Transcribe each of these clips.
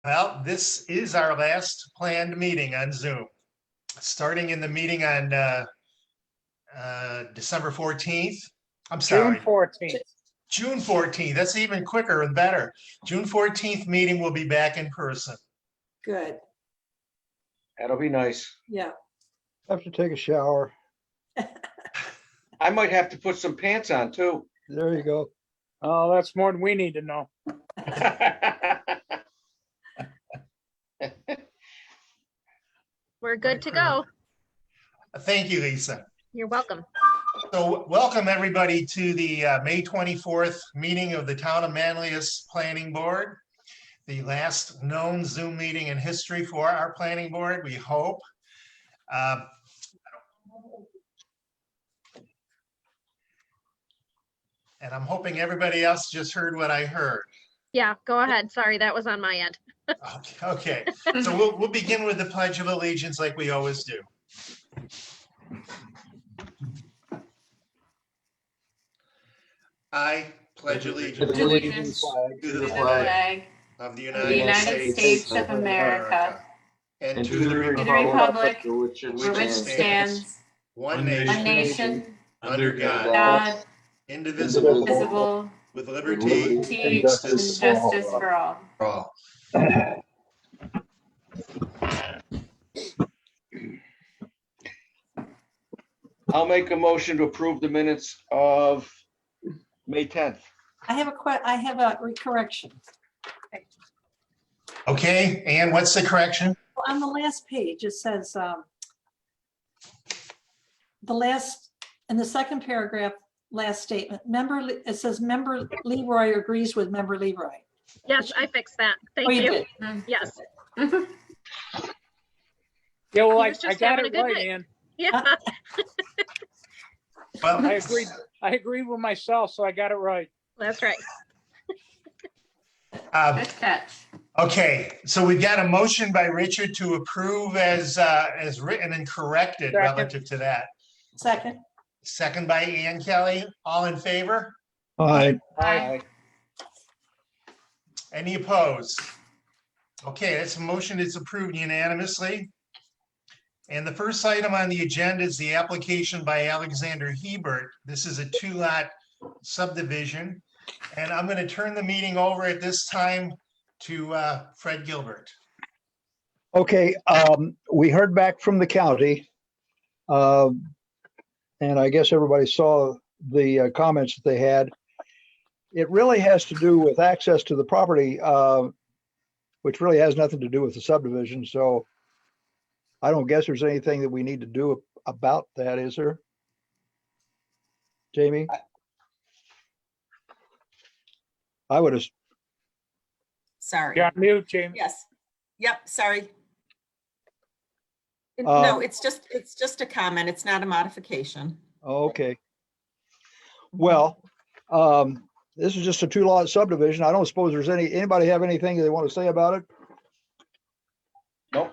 Well, this is our last planned meeting on Zoom. Starting in the meeting on December 14th. I'm sorry. June 14th. June 14th. That's even quicker and better. June 14th meeting will be back in person. Good. That'll be nice. Yeah. Have to take a shower. I might have to put some pants on too. There you go. Oh, that's more than we need to know. We're good to go. Thank you, Lisa. You're welcome. So welcome everybody to the May 24th meeting of the Town of Manlius Planning Board. The last known Zoom meeting in history for our planning board, we hope. And I'm hoping everybody else just heard what I heard. Yeah, go ahead. Sorry, that was on my end. Okay, so we'll begin with the Pledge of Allegiance like we always do. I pledge allegiance To the flag of the of the United States of America and to the republic for which it for which stands one one nation nation, under God, God, indivisible, indivisible, with liberty and and justice justice for all. for all. I'll make a motion to approve the minutes of May 10th. I have a correction. Okay, and what's the correction? On the last page, it says, in the second paragraph, last statement, it says member Leroy agrees with member Leroy. Yes, I fixed that. Oh, Thank you. did? Yes. Yeah, well, He I was just got having a it good right, night. Ann. Yeah. Well, I agreed with myself, so I got it right. That's right. Good catch. okay, so we've got a motion by Richard to approve as written and corrected Second. relative to that. Second. Second by Ann Kelly. All in favor? Aye. Aye. Any opposed? Okay, that's a motion that's approved unanimously. And the first item on the agenda is the application by Alexander Hebert. This is a 2-lot subdivision. And I'm going to turn the meeting over at this time to Fred Gilbert. Okay, we heard back from the county. And I guess everybody saw the comments that they had. It really has to do with access to the property, which really has nothing to do with the subdivision. So I don't guess there's anything that we need to do about that, is there? Jamie? I would have, Sorry. You're on mute, Jamie. Yes. Yep, sorry. Um, No, it's just a comment. It's not a modification. okay. Well, this is just a 2-lot subdivision. I don't suppose there's anybody have anything they want to say about it? Nope.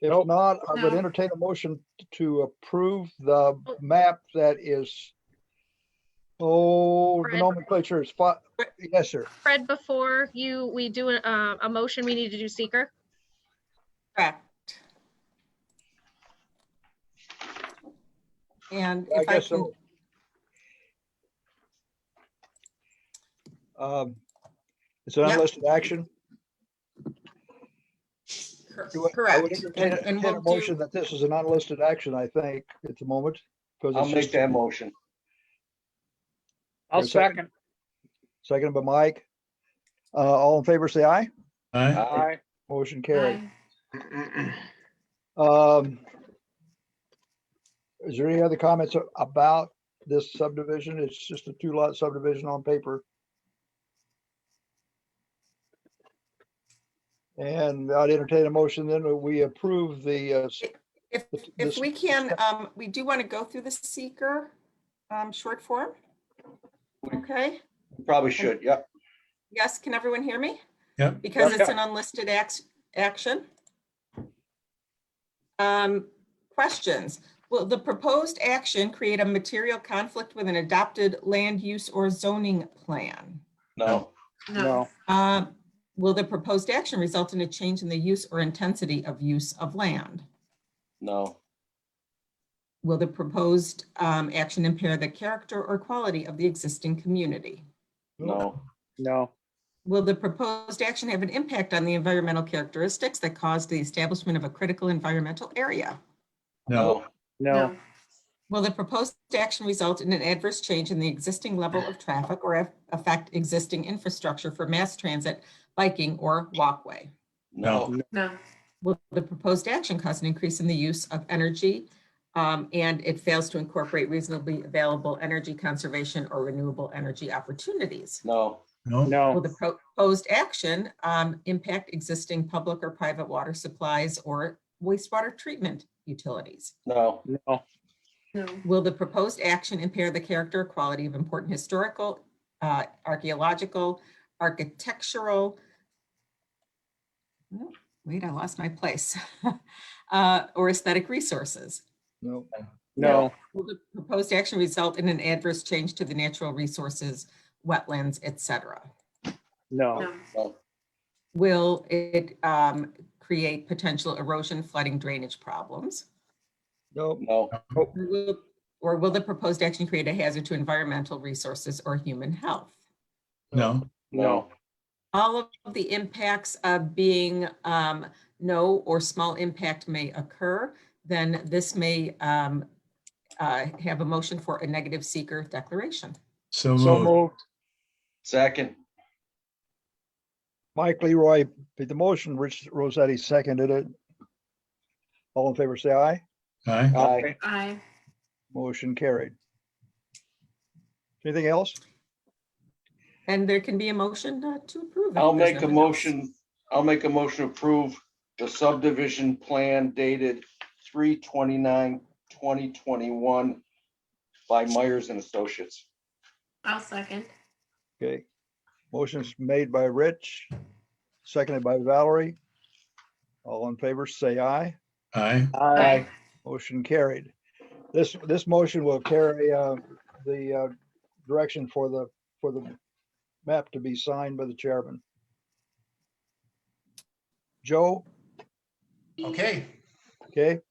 If not, I would entertain a motion to approve the map that is, the Fred. nomenclature is, yes, sir. Fred, before we do a motion, we need to do seeker. Correct. And I if I guess can, so. It's an Yep. unlisted action. I would correct. entertain And a we'll motion do, that this is an unlisted action, I think, at the moment. Because I'll it's make just that motion. I'll There's a second. second. seconded by Mike. All in favor, say aye. Aye. Motion carried. Um, is there any other comments about this subdivision? It's just a 2-lot subdivision on paper. And I'd entertain a motion then that we approve the, if we can, we do want to go through the seeker short form. Okay. Probably should, yep. Yes, can everyone hear me? Yep. Because Yep. it's an unlisted action. Questions. Will the proposed action create a material conflict with an adopted land use or zoning plan? No. No. Will the proposed action result in a change in the use or intensity of use of land? No. Will the proposed action impair the character or quality of the existing community? No. No. Will the proposed action have an impact on the environmental characteristics that cause the establishment of a critical environmental area? No. No. Will the proposed action result in an adverse change in the existing level of traffic or affect existing infrastructure for mass transit, biking, or walkway? No. No. Will the proposed action cause an increase in the use of energy and it fails to incorporate reasonably available energy conservation or renewable energy opportunities? No. No. Will No. the proposed action impact existing public or private water supplies or wastewater treatment utilities? No. No. No. Will the proposed action impair the character or quality of important historical, archaeological, architectural, oh, wait, I lost my place, or aesthetic resources? No. No. Will the proposed action result in an adverse change to the natural resources, wetlands, etc.? No. No. No. Will it create potential erosion, flooding, drainage problems? No. No. Or will the proposed action create a hazard to environmental resources or human health? No. No. All of the impacts of being no or small impact may occur, then this may have a motion for a negative seeker declaration. So So moved. moved. Second. Mike Leroy made the motion, Rich Rossetti seconded it. All in favor, say aye. Aye. Aye. Aye. Motion carried. Anything else? And there can be a motion to approve. if I'll there's make a nothing motion. I'll make a motion to approve the subdivision plan dated 3/29/2021 by Myers and Associates. I'll second. Okay. Motion's made by Rich, seconded by Valerie. All in favor, say aye. Aye. Aye. Motion carried. This motion will carry the direction for the map to be signed by the chairman. Joe, Okay. okay?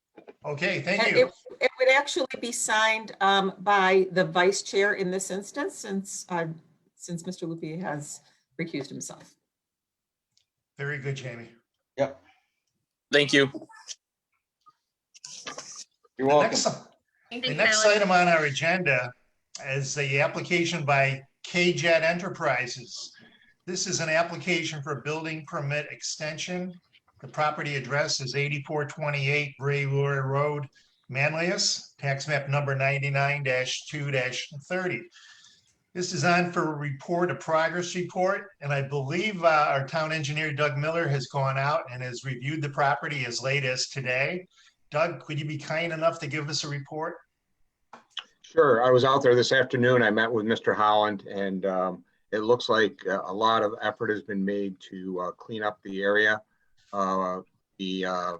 Okay, thank And you. it would actually be signed by the vice chair in this instance, since Mr. Lupi has recused himself. Very good, Jamie. Yep. Thank you. You're The welcome. next, Thank the you, next Kelly. item on our agenda is the application by KJet Enterprises. This is an application for a building permit extension. The property address is 8428 Bray Lure Road, Manlius, tax map number 99-2-30. This is on for a report, a progress report, and I believe our town engineer, Doug Miller, has gone out and has reviewed the property as late as today. Doug, could you be kind enough to give us a report? Sure. I was out there this afternoon. I met with Mr. Holland, and it looks like a lot of effort has been made to clean up the area.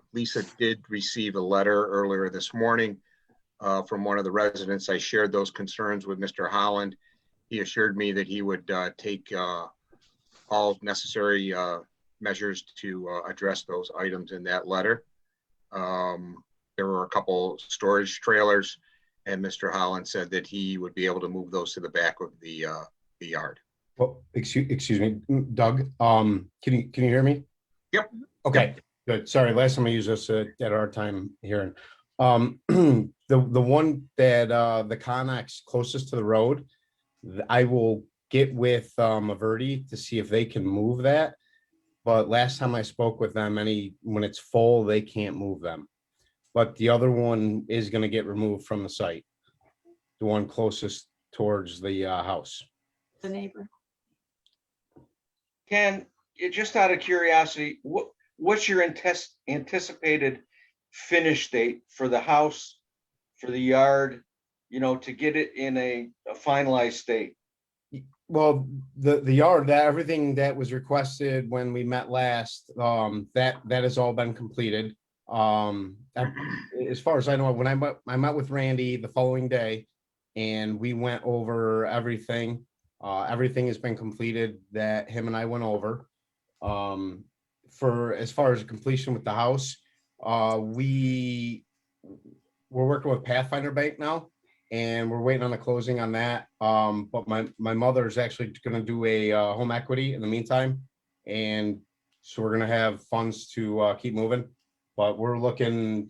Lisa did receive a letter earlier this morning from one of the residents. I shared those concerns with Mr. Holland. He assured me that he would take all necessary measures to address those items in that letter. There were a couple storage trailers, and Mr. Holland said that he would be able to move those to the back of the yard. Well, excuse me, Doug, can you hear me? Yep. Okay, good. Sorry, last time I used this at our time hearing. The one that the Connex closest to the road, I will get with Averti to see if they can move that. But last time I spoke with them, when it's full, they can't move them. But the other one is going to get removed from the site. The one closest towards the house. The neighbor. Ken, just out of curiosity, what's your anticipated finish date for the house, for the yard, to get it in a finalized state? Well, the yard, that everything that was requested when we met last, that has all been completed. As far as I know, when I met with Randy the following day, and we went over everything. Everything has been completed that him and I went over. For as far as completion with the house, we're working with Pathfinder Bank now, and we're waiting on the closing on that. But my mother is actually gonna do a home equity in the meantime. And so we're gonna have funds to keep moving, but we're looking,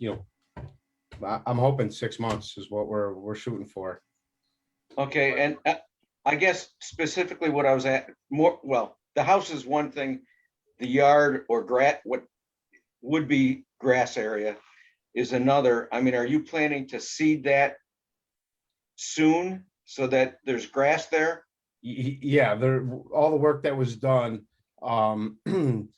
I'm hoping 6 months is what we're shooting for. Okay, and I guess specifically what I was at more, well, the house is one thing, the yard or what would be grass area is another. I mean, are you planning to seed that soon so that there's grass there? Yeah, all the work that was done, there's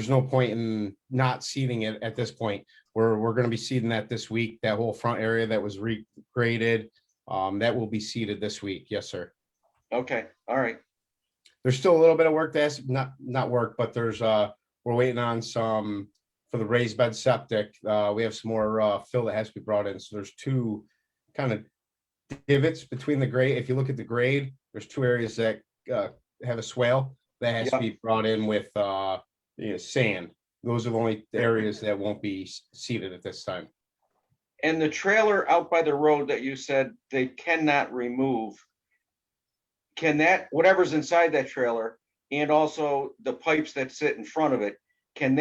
no point in not seeding it at this point. We're gonna be seeding that this week, that whole front area that was regraded, that will be seeded this week. Yes, sir. Okay, all right. There's still a little bit of work that's not work, but we're waiting on some for the raised bed septic. We have some more fill that has to be brought in. So there's 2 kind of divots between the grade. If you look at the grade, there's 2 areas that have a swale that has to be brought in with sand. Those are the only areas that won't be seeded at this time. And the trailer out by the road that you said they cannot remove, can that, whatever's inside that trailer and also the pipes that sit in front of it, can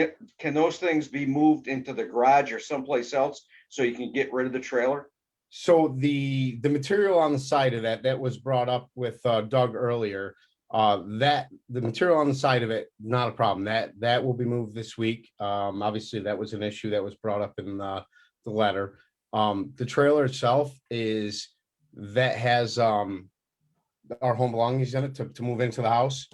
those things be moved into the garage or someplace else so you can get rid of the trailer? So the material on the side of that was brought up with Doug earlier, that the material on the side of it, not a problem. That will be moved this week. Obviously that was an issue that was brought up in the letter. The trailer itself has our home belongings in it to move into the house.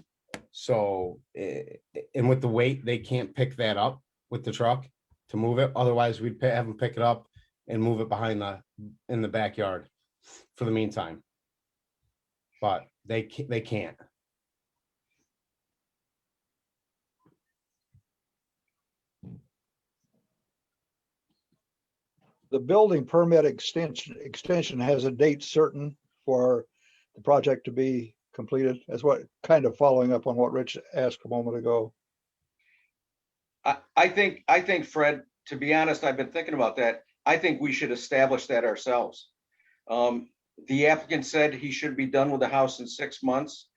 So, and with the weight, they can't pick that up with the truck to move it. Otherwise, we'd have them pick it up and move it in the backyard for the meantime. But they can't. The building permit extension has a date certain for the project to be completed. That's what, kind of following up on what Rich asked a moment ago. I think, Fred, to be honest, I've been thinking about that. I think we should establish that ourselves. The applicant said he should be done with the house in 6 months.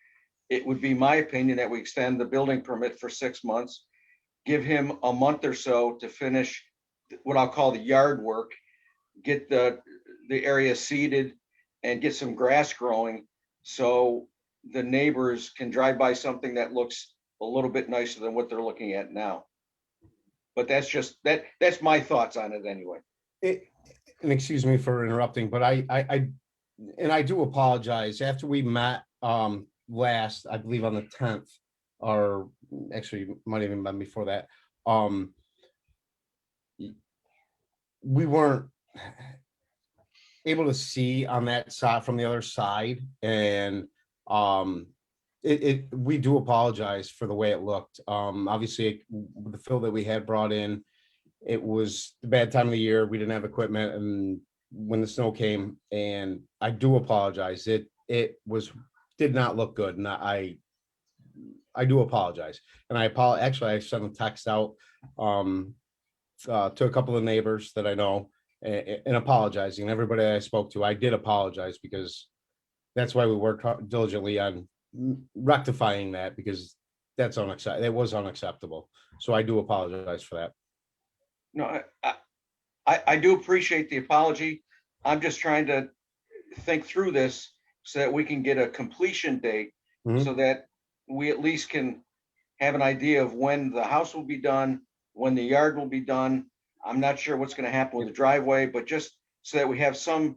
It would be my opinion that we extend the building permit for 6 months, give him a month or so to finish what I'll call the yard work, get the area seeded and get some grass growing so the neighbors can drive by something that looks a little bit nicer than what they're looking at now. But that's my thoughts on it anyway. And excuse me for interrupting, but I do apologize. After we met last, I believe on the 10th, or actually might even been before that, we weren't able to see on that side from the other side, and we do apologize for the way it looked. Obviously the fill that we had brought in, it was the bad time of the year. We didn't have equipment, and when the snow came, and I do apologize. It did not look good, and I do apologize. And actually I sent a text out to a couple of neighbors that I know and apologizing. Everybody I spoke to, I did apologize, because that's why we worked diligently on rectifying that, because that's unacceptable. It was unacceptable. So I do apologize for that. No, I do appreciate the apology. I'm just trying to think through this so that we can get a completion date, so that we at least can have an idea of when the house will be done, when the yard will be done. I'm not sure what's going to happen with the driveway, but just so that we have some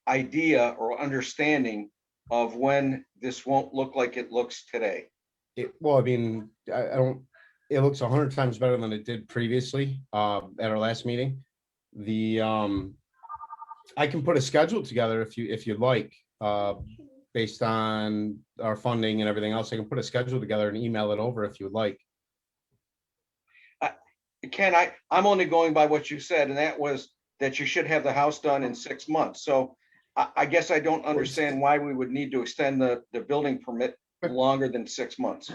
idea or understanding of when this won't look like it looks today. Well, I mean, it looks 100 times better than it did previously at our last meeting. I can put a schedule together if you'd like, based on our funding and everything else. I can put a schedule together and email it over if you would like. Ken, I'm only going by what you said, and that was that you should have the house done in 6 months. So I guess I don't understand why we would need to extend the building permit longer than 6 months.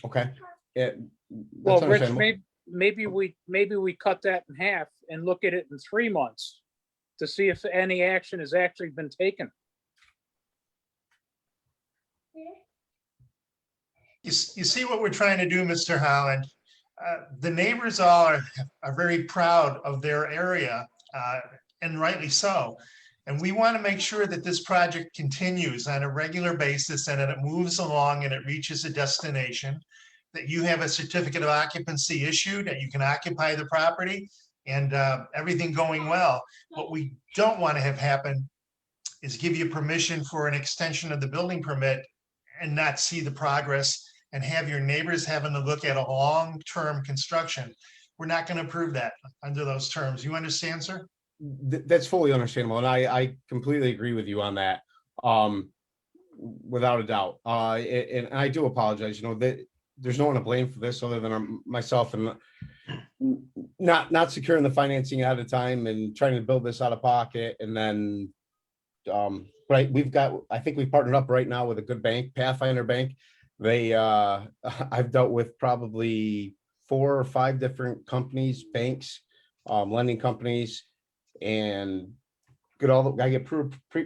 Okay. Yeah, Well, that's Rich, understandable. maybe we cut that in half and look at it in 3 months to see if any action has actually been taken. You see what we're trying to do, Mr. Holland? The neighbors all are very proud of their area, and rightly so. And we want to make sure that this project continues on a regular basis and that it moves along and it reaches a destination, that you have a certificate of occupancy issued, that you can occupy the property and everything going well. What we don't want to have happen is give you permission for an extension of the building permit and not see the progress and have your neighbors having to look at a long-term construction. We're not going to approve that under those terms. You understand, sir? That's fully understandable, and I completely agree with you on that, without a doubt. And I do apologize. You know that there's no one to blame for this other than myself and not securing the financing at a time and trying to build this out of pocket. And then, right, I think we've partnered up right now with a good bank, Pathfinder Bank. They, I've dealt with probably 4 or 5 different companies, banks, lending companies. And I get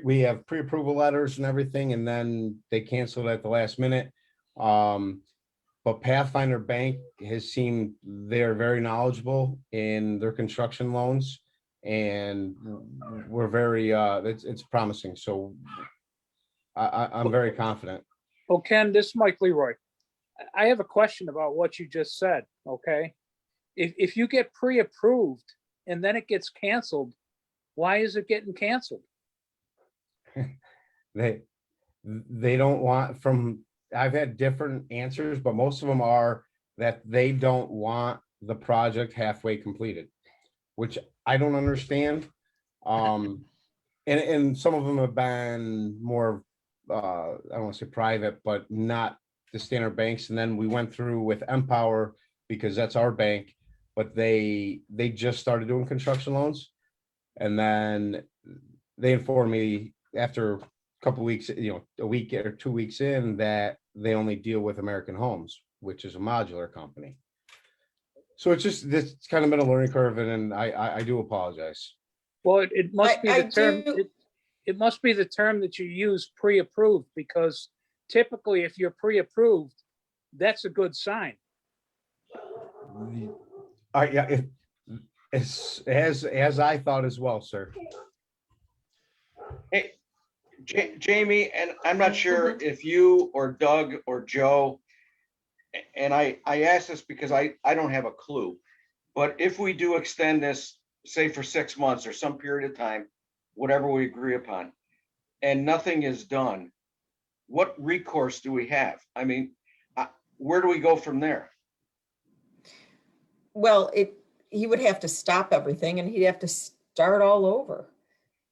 we have pre-approval letters and everything, and then they canceled at the last minute. But Pathfinder Bank has seemed they're very knowledgeable in their construction loans, and we're very it's promising. So I'm very confident. Oh, Ken, this is Mike Leroy. I have a question about what you just said, okay? If you get pre-approved and then it gets canceled, why is it getting canceled? They don't want I've had different answers, but most of them are that they don't want the project halfway completed, which I don't understand. And some of them have been more, I don't want to say private, but not the standard banks. And then we went through with Empower because that's our bank, but they just started doing construction loans. And then they informed me after a couple of weeks, a week or 2 weeks in, that they only deal with American Homes, which is a modular company. So it's kind of been a learning curve, and I do apologize. Well, it must be I the term. do- It must be the term that you use, pre-approved, because typically if you're pre-approved, that's a good sign. Yeah, as I thought as well, sir. Hey, Jamie, and I'm not sure if you or Doug or Joe, and I ask this because I don't have a clue, but if we do extend this, say for 6 months or some period of time, whatever we agree upon, and nothing is done, what recourse do we have? I mean, where do we go from there? Well, he would have to stop everything and he'd have to start all over.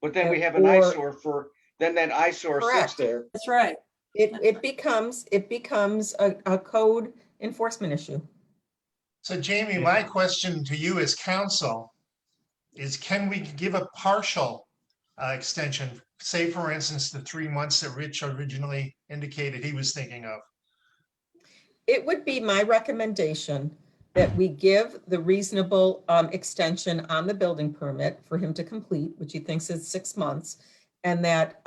But then we have an Or- eyesore then that eyesore sits Correct. there. That's right. It becomes a code enforcement issue. So Jamie, my question to you as counsel is, can we give a partial extension? Say, for instance, the 3 months that Rich originally indicated he was thinking of. It would be my recommendation that we give the reasonable extension on the building permit for him to complete, which he thinks is 6 months, and that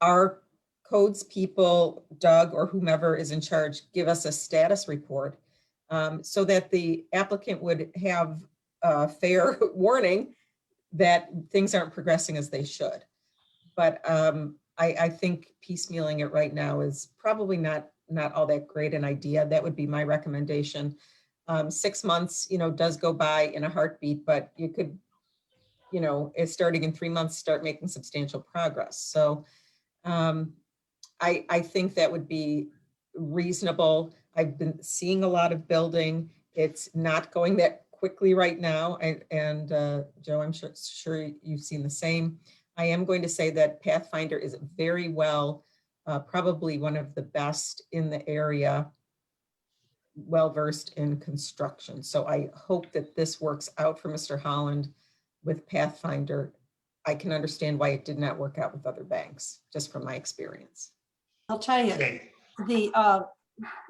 our codes people, Doug or whomever is in charge, give us a status report so that the applicant would have a fair warning that things aren't progressing as they should. But I think piecemealing it right now is probably not all that great an idea. That would be my recommendation. 6 months, does go by in a heartbeat, but you could, it's starting in 3 months, start making substantial progress. So I think that would be reasonable. I've been seeing a lot of building. It's not going that quickly right now. And Joe, I'm sure you've seen the same. I am going to say that Pathfinder is very well, probably one of the best in the area, well-versed in construction. So I hope that this works out for Mr. Holland with Pathfinder. I can understand why it did not work out with other banks, just from my experience. I'll tell you, Okay,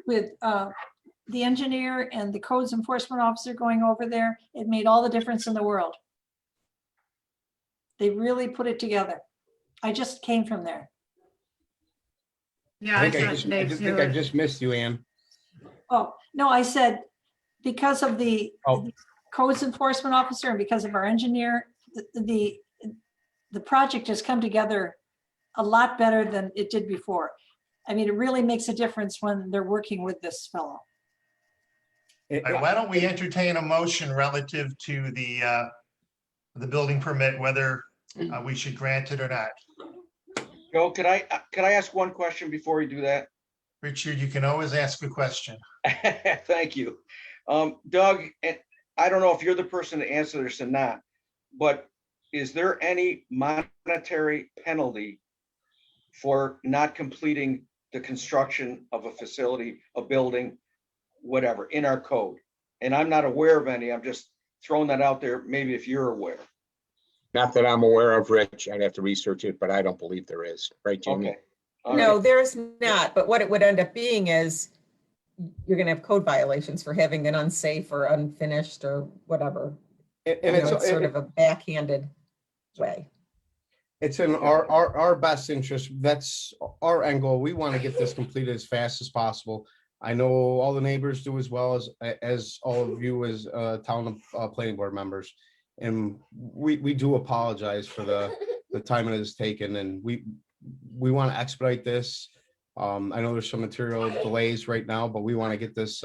with the engineer and the codes enforcement officer going over there, it made all the difference in the world. They really put it together. I just came from there. Yeah, I I think saw today think I too. just missed you, Ann. Oh, no, I said, because of the Oh. codes enforcement officer and because of our engineer, the project has come together a lot better than it did before. I mean, it really makes a difference when they're working with this fellow. All right, why don't we entertain a motion relative to the building permit, whether we should grant it or not? Joe, could I ask one question before we do that? Richard, you can always ask a question. Thank you. Doug, and I don't know if you're the person to answer this or not, but is there any monetary penalty for not completing the construction of a facility, a building, whatever, in our code? And I'm not aware of any. I'm just throwing that out there, maybe if you're aware. Not that I'm aware of, Rich. I'd have to research it, but I don't believe there is. Right, Jamie? Okay. All No, right. there's not, but what it would end up being is you're gonna have code violations for having an unsafe or unfinished or whatever. And You know, it's it's sort of a backhanded way. It's in our best interest. That's our end goal. We want to get this completed as fast as possible. I know all the neighbors do as well as all of you as town planning board members. And we do apologize for the time it has taken, and we want to expedite this. I know there's some material delays right now, but we want to get this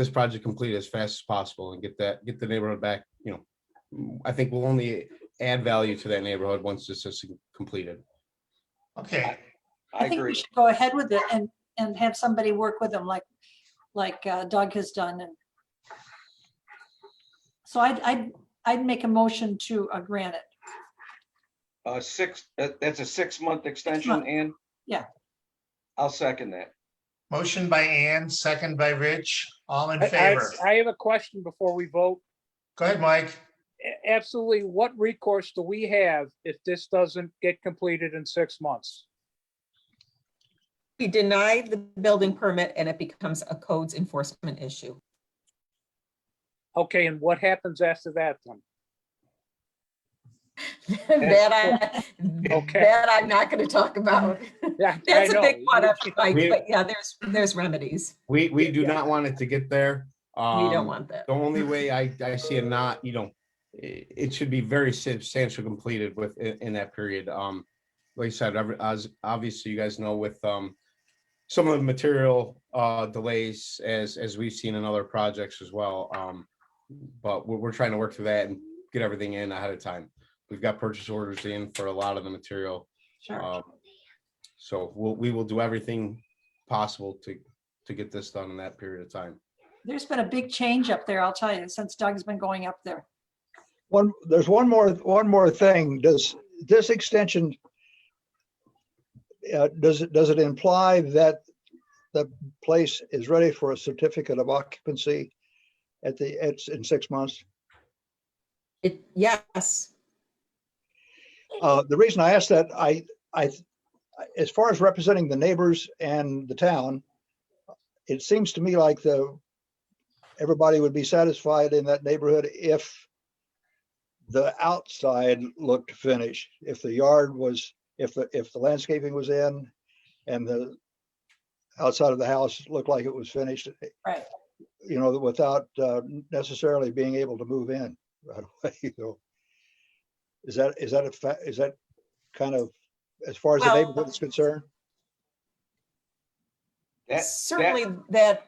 project completed as fast as possible and get the neighborhood back. You know, I think we'll only add value to that neighborhood once this is completed. Okay, I think we agree. should go ahead with it and have somebody work with them like Doug has done. And so I'd make a motion to grant it. That's a 6-month extension, month. Ann? Yeah. I'll second that. motion by Ann, second by Rich, all in I favor. I have a question before we vote. Go ahead, Mike. Absolutely, what recourse do we have if this doesn't get completed in 6 months? We deny the building permit and it becomes a codes enforcement issue. Okay, and what happens after that then? That Okay. that I'm not gonna talk about. Yeah, That's I a know. big one up, Mike, We- but yeah, there's remedies. We do Yeah. not want it to get there. You don't want that. The only way I see it not, it should be very substantial completed in that period. Like I said, as obviously you guys know with some of the material delays as we've seen in other projects as well. But we're trying to work through that and get everything in ahead of time. We've got purchase orders in for a lot of the material. Sure. So we will do everything possible to get this done in that period of time. There's been a big change up there, I'll tell you, since Doug's been going up there. There's one more thing. Does this extension, does it imply that the place is ready for a certificate of occupancy in 6 months? Yes, The reason I asked that, as far as representing the neighbors and the town, it seems to me like everybody would be satisfied in that neighborhood if the outside looked finished, if the yard was, if the landscaping was in and the outside of the house looked like it was finished. Right. Without necessarily being able to move in right away. Is that kind of, as far as the Well- neighborhood is concerned? certainly that.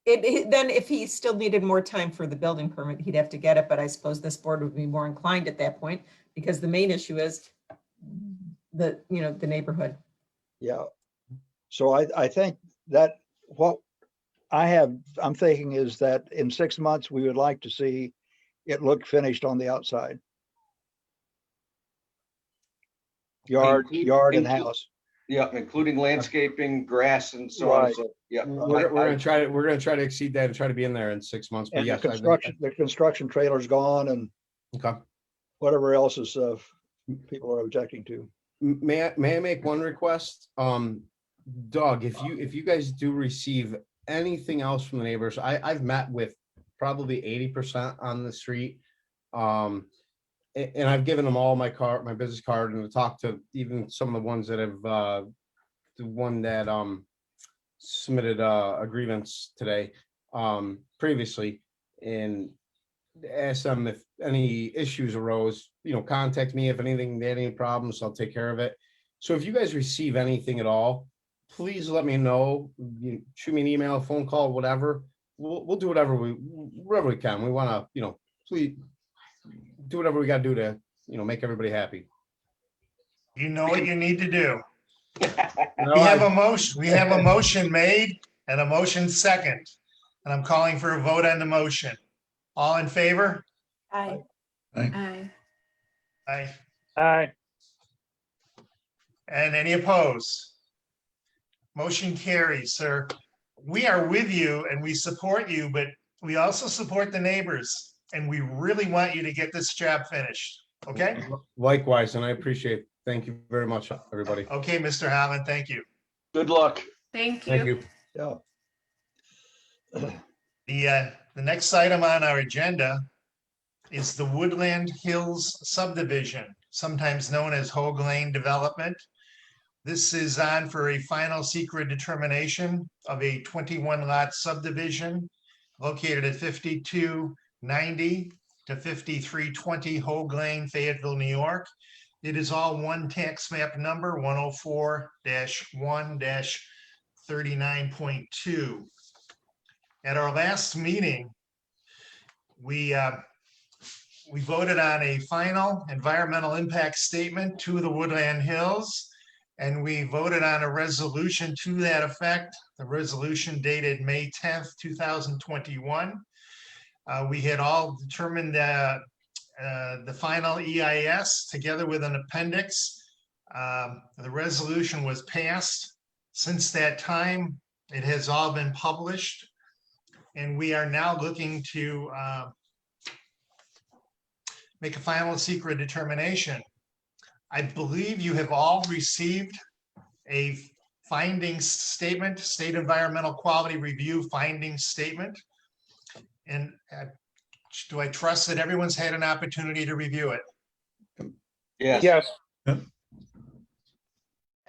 Then if he still needed more time for the building permit, he'd have to get it, but I suppose this board would be more inclined at that point, because the main issue is the neighborhood. Yeah. So I think that what I'm thinking is that in 6 months, we would like to see it look finished on the outside. Yard and house. Yeah, including landscaping, grass and so on. Right. So, yeah. We're gonna try to exceed that and try to be in there in 6 months. But And yes, the construction trailer's gone and Okay. whatever else is people are objecting to. May I make one request? Doug, if you guys do receive anything else from the neighbors, I've met with probably 80% on the street. And I've given them all my business card, and to talk to even some of the ones that have, the one that submitted a grievance today, previously, and asked them if any issues arose, contact me if anything, they had any problems, I'll take care of it. So if you guys receive anything at all, please let me know. Shoot me an email, phone call, whatever. We'll do whatever we can. We want to, please do whatever we got to do to, make everybody happy. You know what you need to do. No, We have a motion made and a motion second. And I'm calling for a vote on the motion. All in favor? Aye. Aye. Aye. Aye. And any opposed? Motion carries, sir. We are with you and we support you, but we also support the neighbors. And we really want you to get this job finished, okay? Likewise, and I appreciate it. Thank you very much, everybody. Okay, Mr. Holland, thank you. Good luck. Thank Thank you. you. Yeah. The next item on our agenda is the Woodland Hills subdivision, sometimes known as Hoag Lane Development. This is on for a final secret determination of a 21 lot subdivision located at 5290 to 5320 Hoag Lane, Fayetteville, New York. It is all one tax map number 104-1-39.2. At our last meeting, we voted on a final environmental impact statement to the Woodland Hills, and we voted on a resolution to that effect. The resolution dated May 10th, 2021. We had all determined the final EIS together with an appendix. The resolution was passed. Since that time, it has all been published. And we are now looking to make a final secret determination. I believe you have all received a findings statement, state environmental quality review findings statement. And do I trust that everyone's had an opportunity to review it? Yes. Yes.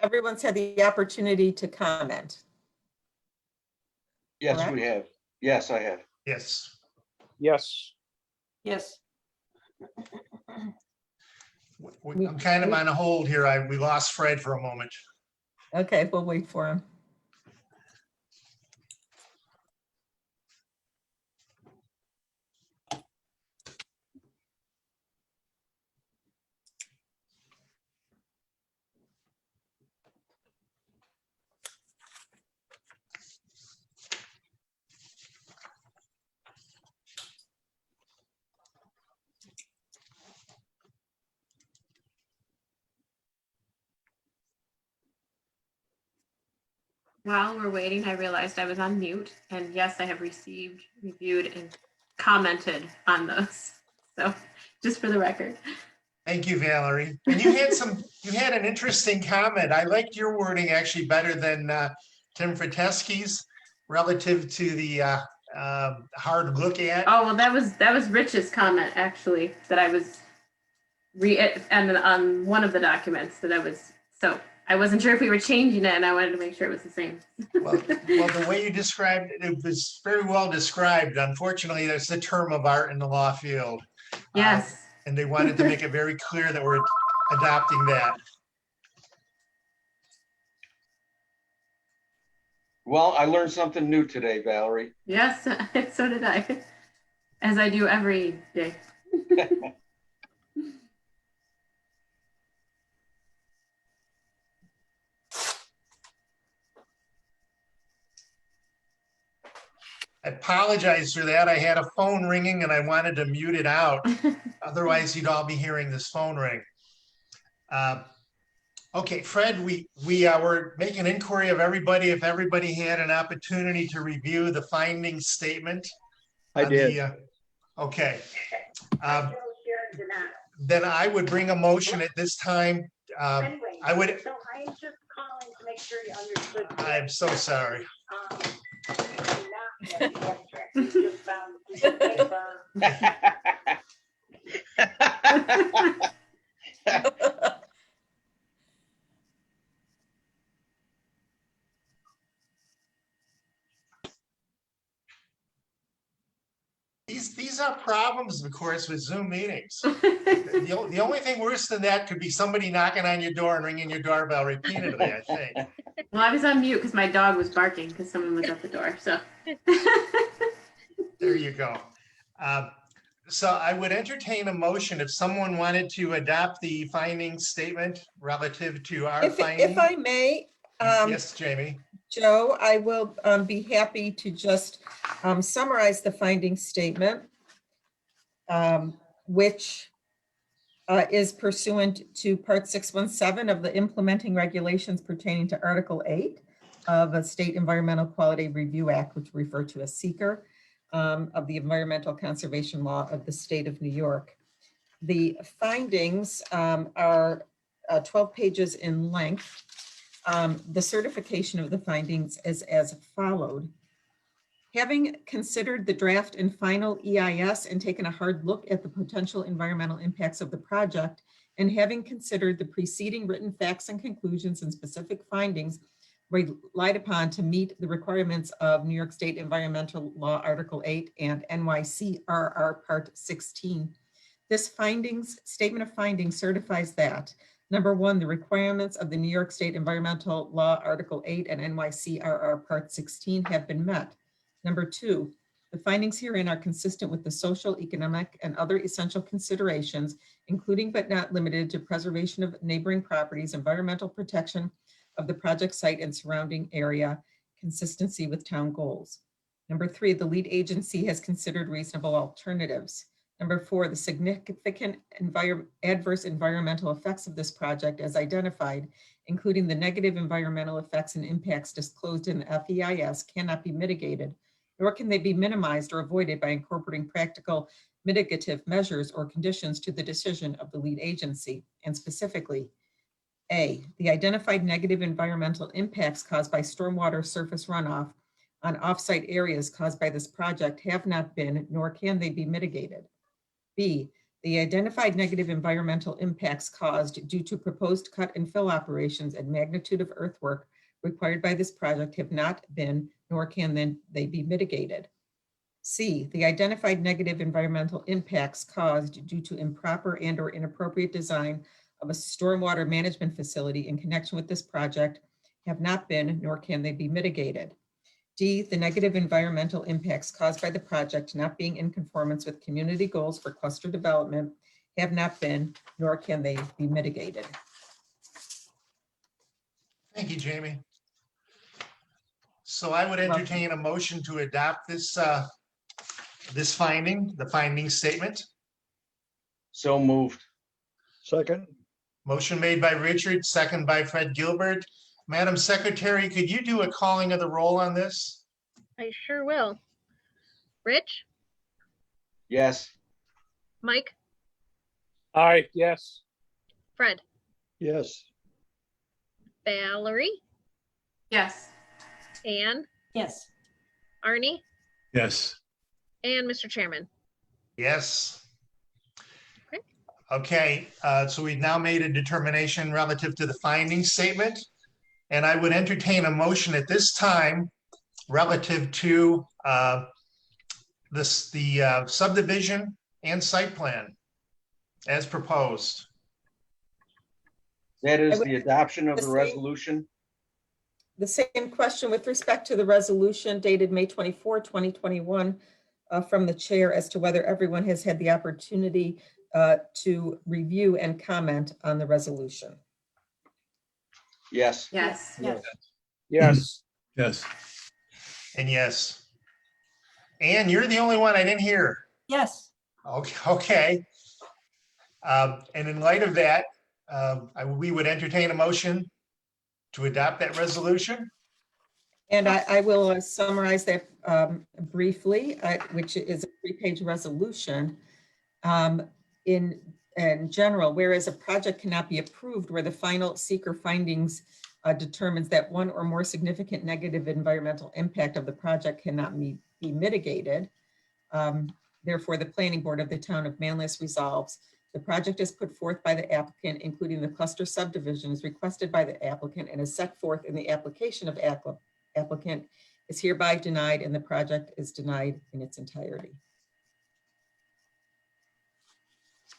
Everyone's had the opportunity to comment. Yes, Correct? we have. Yes, I have. Yes. Yes. Yes. I'm kind of on a hold here. We lost Fred for a moment. Okay, we'll wait for him. While we're waiting, I realized I was on mute, and yes, I have received, reviewed, and commented on those. So just for the record. Thank you, Valerie. And you had an interesting comment. I liked your wording actually better than Tim Fratelski's relative to the hard look at. Oh, well, that was Rich's comment, actually, that I was and on one of the documents that so I wasn't sure if we were changing it, and I wanted to make sure it was the same. Well, the way you described it, it was very well described. Unfortunately, that's the term of art in the law field. Yes. And they wanted to make it very clear that we're adopting that. Well, I learned something new today, Valerie. Yes, so did I, as I do every day. I apologize for that. I had a phone ringing and I wanted to mute it out. Otherwise, you'd all be hearing this phone ring. Okay, Fred, we were making an inquiry of everybody, if everybody had an opportunity to review the findings statement. I did. Okay. Then I would bring a motion at this time. I would. So I'm just calling to make sure you understood. I'm so sorry. These are problems, of course, with Zoom meetings. The only thing worse than that could be somebody knocking on your door and ringing your doorbell repeatedly, I think. Well, I was on mute because my dog was barking because someone was at the door. So There you go. So I would entertain a motion if someone wanted to adopt the finding statement relative to our If finding. I may, Yes, Jamie. Joe, I will be happy to just summarize the finding statement, which is pursuant to Part 617 of the implementing regulations pertaining to Article 8 of the State Environmental Quality Review Act, which we refer to as seeker, of the Environmental Conservation Law of the State of New York. The findings are 12 pages in length. The certification of the findings is as followed. Having considered the draft and final EIS and taken a hard look at the potential environmental impacts of the project, and having considered the preceding written facts and conclusions and specific findings relied upon to meet the requirements of New York State Environmental Law Article 8 and NYCRR Part 16, this statement of findings certifies that number one, the requirements of the New York State Environmental Law Article 8 and NYCRR Part 16 have been met. Number two, the findings herein are consistent with the social, economic, and other essential considerations, including but not limited to preservation of neighboring properties, environmental protection of the project site and surrounding area, consistency with town goals. Number three, the lead agency has considered reasonable alternatives. Number four, the significant adverse environmental effects of this project as identified, including the negative environmental effects and impacts disclosed in the FEIS, cannot be mitigated, nor can they be minimized or avoided by incorporating practical mitigative measures or conditions to the decision of the lead agency. And specifically, A, the identified negative environmental impacts caused by stormwater surface runoff on offsite areas caused by this project have not been, nor can they be mitigated. B, the identified negative environmental impacts caused due to proposed cut and fill operations and magnitude of earthwork required by this project have not been, nor can they be mitigated. C, the identified negative environmental impacts caused due to improper and or inappropriate design of a stormwater management facility in connection with this project have not been, nor can they be mitigated. D, the negative environmental impacts caused by the project not being in conformance with community goals for cluster development have not been, nor can they be mitigated. Thank you, Jamie. So I would entertain a motion to adopt this this finding, the finding statement. So moved. Second, Motion made by Richard, second by Fred Gilbert. Madam Secretary, could you do a calling of the roll on this? I sure will. Rich, Yes. Mike, Aye, yes. Fred, yes. Valerie, yes. Anne, Yes, Arnie, Yes. and Mr. Chairman. Yes. Okay. Okay, so we've now made a determination relative to the finding statement. And I would entertain a motion at this time relative to the subdivision and site plan as proposed. That is the adoption of The the same- resolution. The same question with respect to the resolution dated May 24, 2021, from the chair as to whether everyone has had the opportunity to review and comment on the resolution. Yes. Yes. yes. Yes, Yes. And yes. Ann, you're the only one I didn't hear. Yes, Okay. And in light of that, we would entertain a motion to adopt that resolution. And I will summarize that briefly, which is a 3-page resolution. In general, whereas a project cannot be approved where the final seeker findings determines that one or more significant negative environmental impact of the project cannot be mitigated. Therefore, the planning board of the town of Manlius resolves the project is put forth by the applicant, including the cluster subdivisions requested by the applicant and is set forth in the application of applicant is hereby denied and the project is denied in its entirety.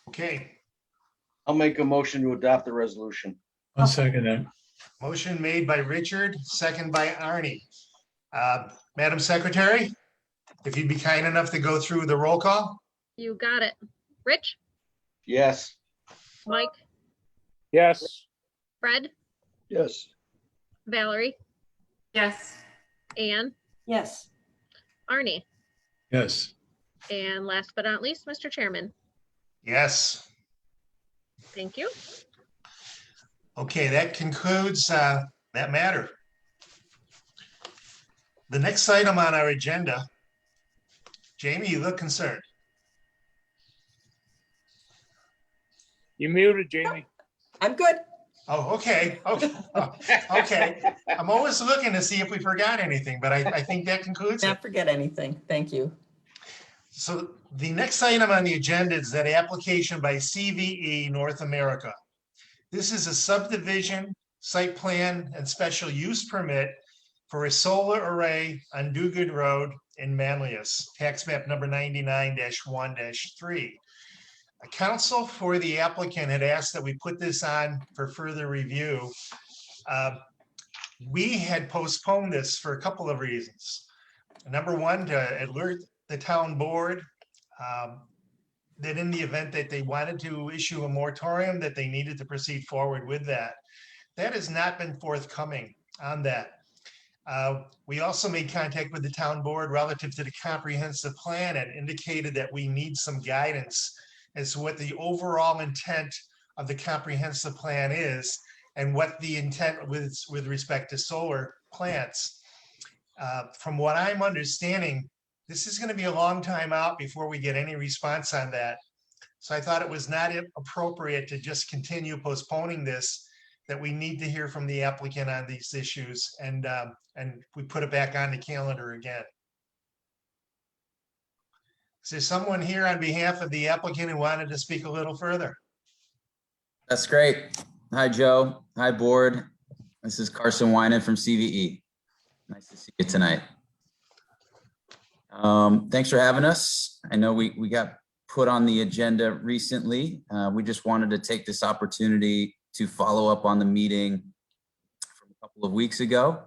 Okay, I'll make a motion to adopt the resolution. I'll second that. motion made by Richard, second by Arnie. Madam Secretary, if you'd be kind enough to go through the roll call? You got it. Rich, Yes. Mike, Yes. Fred, Yes. Valerie, Yes. Anne, Yes, Arnie, Yes. and last but not least, Mr. Chairman. Yes. Thank you. Okay, that concludes that matter. The next item on our agenda, Jamie, you look concerned. You muted, Jamie. I'm good. Oh, okay, okay, okay. I'm always looking to see if we forgot anything, but I think that concludes it. Not forget anything. Thank you. So the next item on the agenda is that application by CVE North America. This is a subdivision, site plan, and special use permit for a solar array on Duguid Road in Manlius, tax map number 99-1-3. A counsel for the applicant had asked that we put this on for further review. We had postponed this for a couple of reasons. Number one, to alert the town board that in the event that they wanted to issue a moratorium, that they needed to proceed forward with that. That has not been forthcoming on that. We also made contact with the town board relative to the comprehensive plan and indicated that we need some guidance as to what the overall intent of the comprehensive plan is and what the intent with respect to solar plants. From what I'm understanding, this is going to be a long time out before we get any response on that. So I thought it was not appropriate to just continue postponing this, that we need to hear from the applicant on these issues, and we put it back on the calendar again. Is there someone here on behalf of the applicant who wanted to speak a little further? That's great. Hi, Joe. Hi, board. This is Carson Winan from CVE. Nice to see you tonight. Thanks for having us. I know we got put on the agenda recently. We just wanted to take this opportunity to follow up on the meeting from a couple of weeks ago,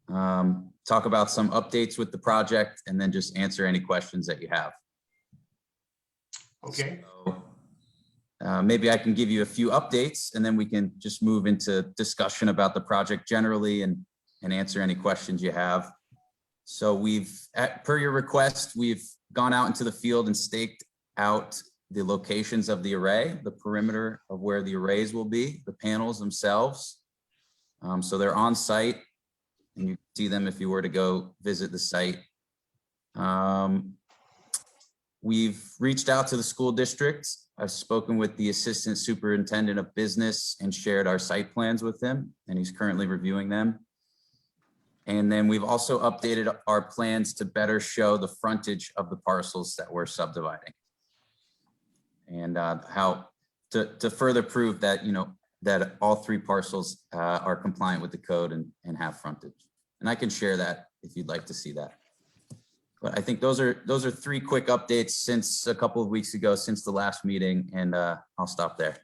talk about some updates with the project, and then just answer any questions that you have. Okay. So, maybe I can give you a few updates and then we can just move into discussion about the project generally and answer any questions you have. So per your request, we've gone out into the field and staked out the locations of the array, the perimeter of where the arrays will be, the panels themselves. So they're on site and you can see them if you were to go visit the site. We've reached out to the school district. I've spoken with the assistant superintendent of business and shared our site plans with him, and he's currently reviewing them. And then we've also updated our plans to better show the frontage of the parcels that we're subdividing. And how to further prove that, that all three parcels are compliant with the code and have frontage. And I can share that if you'd like to see that. But I think those are three quick updates since a couple of weeks ago, since the last meeting, and I'll stop there.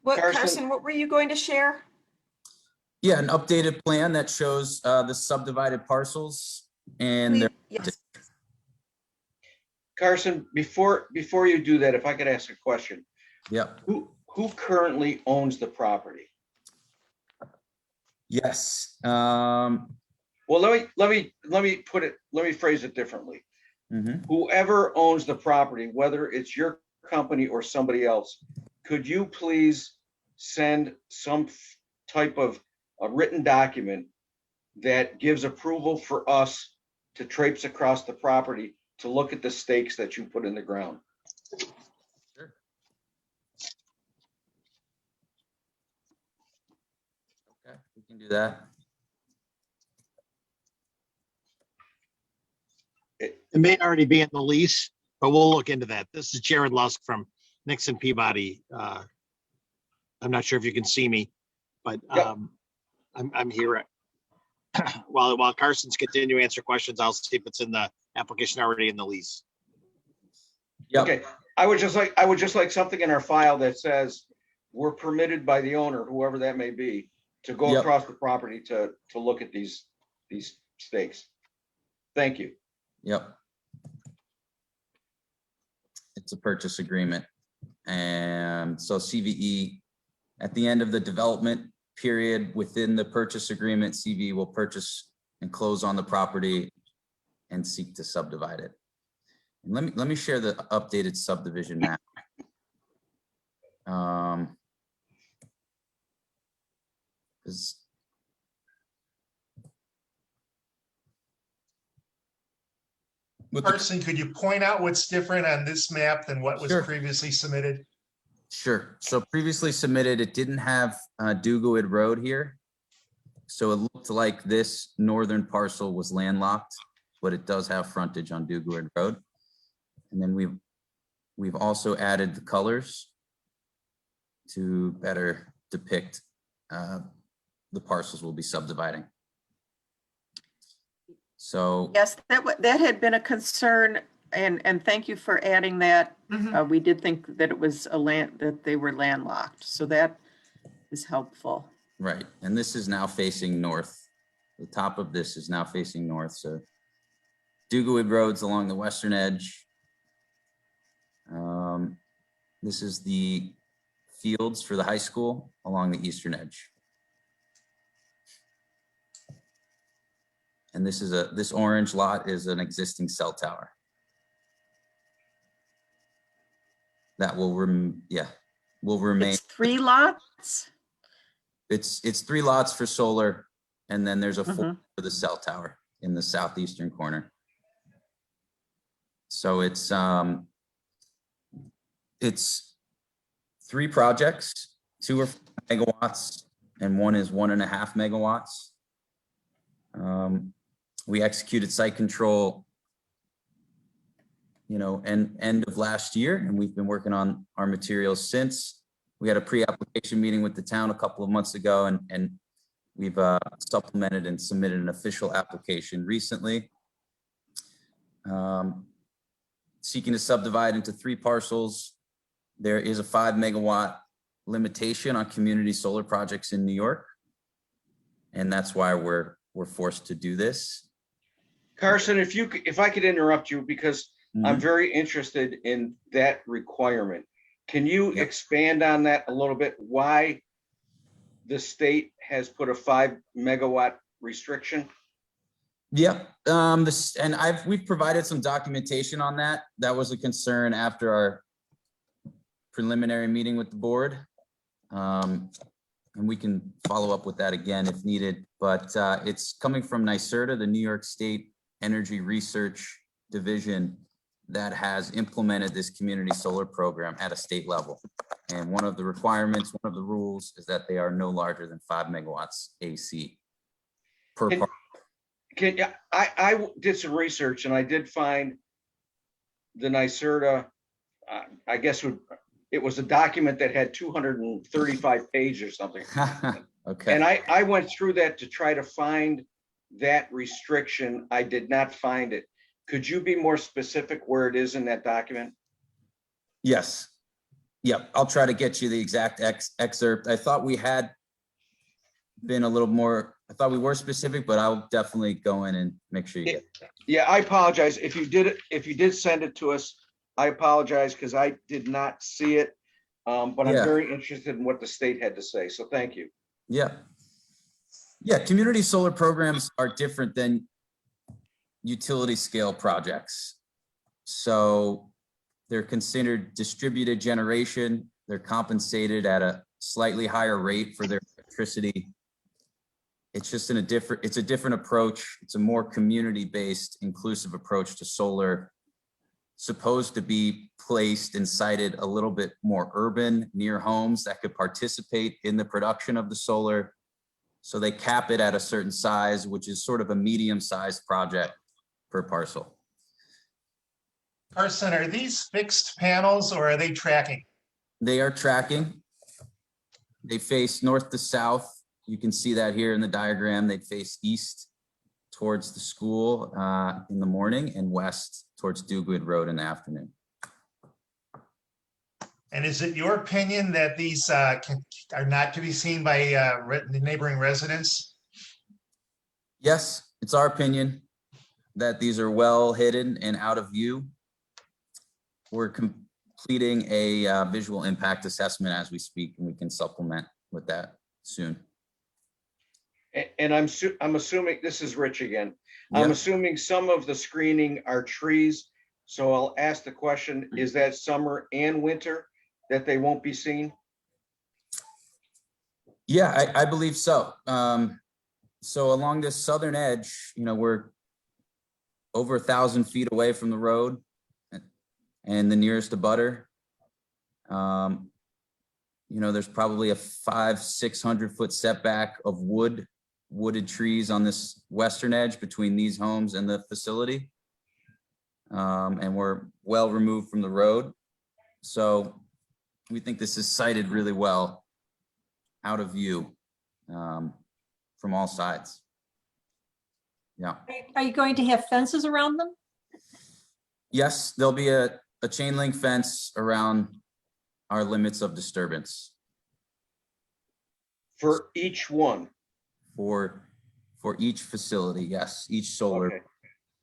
Carson, what were you going to share? Yeah, an updated plan that shows the subdivided parcels and Yes. Carson, before you do that, if I could ask a question. Yep. Who currently owns the property? Yes. Well, let me phrase it differently. Mhm. Whoever owns the property, whether it's your company or somebody else, could you please send some type of a written document that gives approval for us to traipse across the property to look at the stakes that you put in the ground? Sure. Okay, we can do that. It may already be in the lease, but we'll look into that. This is Jared Lusk from Nixon Peabody. I'm not sure if you can see me, but Yep. I'm here. While Carson's continue to answer questions, I'll see if it's in the application already in the lease. Yep. Okay, I would just like something in our file that says we're permitted by the owner, whoever that may be, to go Yep. across the property to look at these stakes. Thank you. Yep. It's a purchase agreement. And so CVE, at the end of the development period within the purchase agreement, CVE will purchase and close on the property and seek to subdivide it. And let me share the updated subdivision map. With the- Carson, could you point out what's different on this map than what was Sure. previously submitted? Sure. So previously submitted, it didn't have Dugoid Road here. So it looked like this northern parcel was landlocked, but it does have frontage on Dugoid Road. And then we've also added the colors to better depict the parcels we'll be subdividing. So Yes, that had been a concern, and thank you for adding that. We did think that it was that they were landlocked, so that is helpful. right, and this is now facing north. The top of this is now facing north. So Dugoid Road's along the western edge. This is the fields for the high school along the eastern edge. And this orange lot is an existing cell tower. That will remain. It's 3 lots? It's 3 lots for solar, and then there's a 4 for the cell tower in the southeastern corner. So it's 3 projects. 2 are 5 megawatts, and 1 is 1.5 megawatts. We executed site control, end of last year, and we've been working on our materials since. We had a pre-application meeting with the town a couple of months ago, and we've supplemented and submitted an official application recently. Seeking to subdivide into 3 parcels. There is a 5 megawatt limitation on community solar projects in New York. And that's why we're forced to do this. Carson, if I could interrupt you, because I'm very interested in that requirement. Can you expand on that a little bit? Why the state has put a 5 megawatt restriction? Yeah, we've provided some documentation on that. That was a concern after our preliminary meeting with the board. And we can follow up with that again if needed, but it's coming from NYSERDA, the New York State Energy Research Division, that has implemented this community solar program at a state level. And one of the requirements, one of the rules is that they are no larger than 5 megawatts AC per park. I did some research and I did find the NYSERDA, I guess it was a document that had 235 pages or something. Okay. And I went through that to try to find that restriction. I did not find it. Could you be more specific where it is in that document? Yes. Yep. I'll try to get you the exact excerpt. I thought we had been a little more, I thought we were specific, but I'll definitely go in and make sure you get it. Yeah, I apologize. If you did send it to us, I apologize because I did not see it. But I'm very interested in what the state had to say. So thank you. Yeah. Yeah. Community solar programs are different than utility scale projects. So they're considered distributed generation. They're compensated at a slightly higher rate for their electricity. It's just it's a different approach. It's a more community-based, inclusive approach to solar, supposed to be placed and sited a little bit more urban, near homes that could participate in the production of the solar. So they cap it at a certain size, which is sort of a medium-sized project per parcel. Carson, are these fixed panels or are they tracking? They are tracking. They face north to south. You can see that here in the diagram. They face east towards the school in the morning and west towards Dugwood Road in the afternoon. And is it your opinion that these are not to be seen by the neighboring residents? Yes, it's our opinion that these are well hidden and out of view. We're completing a visual impact assessment as we speak, and we can supplement with that soon. And I'm assuming, this is Rich again. I'm Yep. assuming some of the screening are trees. So I'll ask the question, is that summer and winter that they won't be seen? Yeah, I believe so. So along this southern edge, we're over 1,000 feet away from the road and the nearest abutter. There's probably a 500-600 foot setback of wooded trees on this western edge between these homes and the facility. And we're well removed from the road. So we think this is sited really well out of view from all sides. Yeah. Are you going to have fences around them? Yes, there'll be a chain link fence around our limits of disturbance. For each one? For each facility, yes, each solar Okay.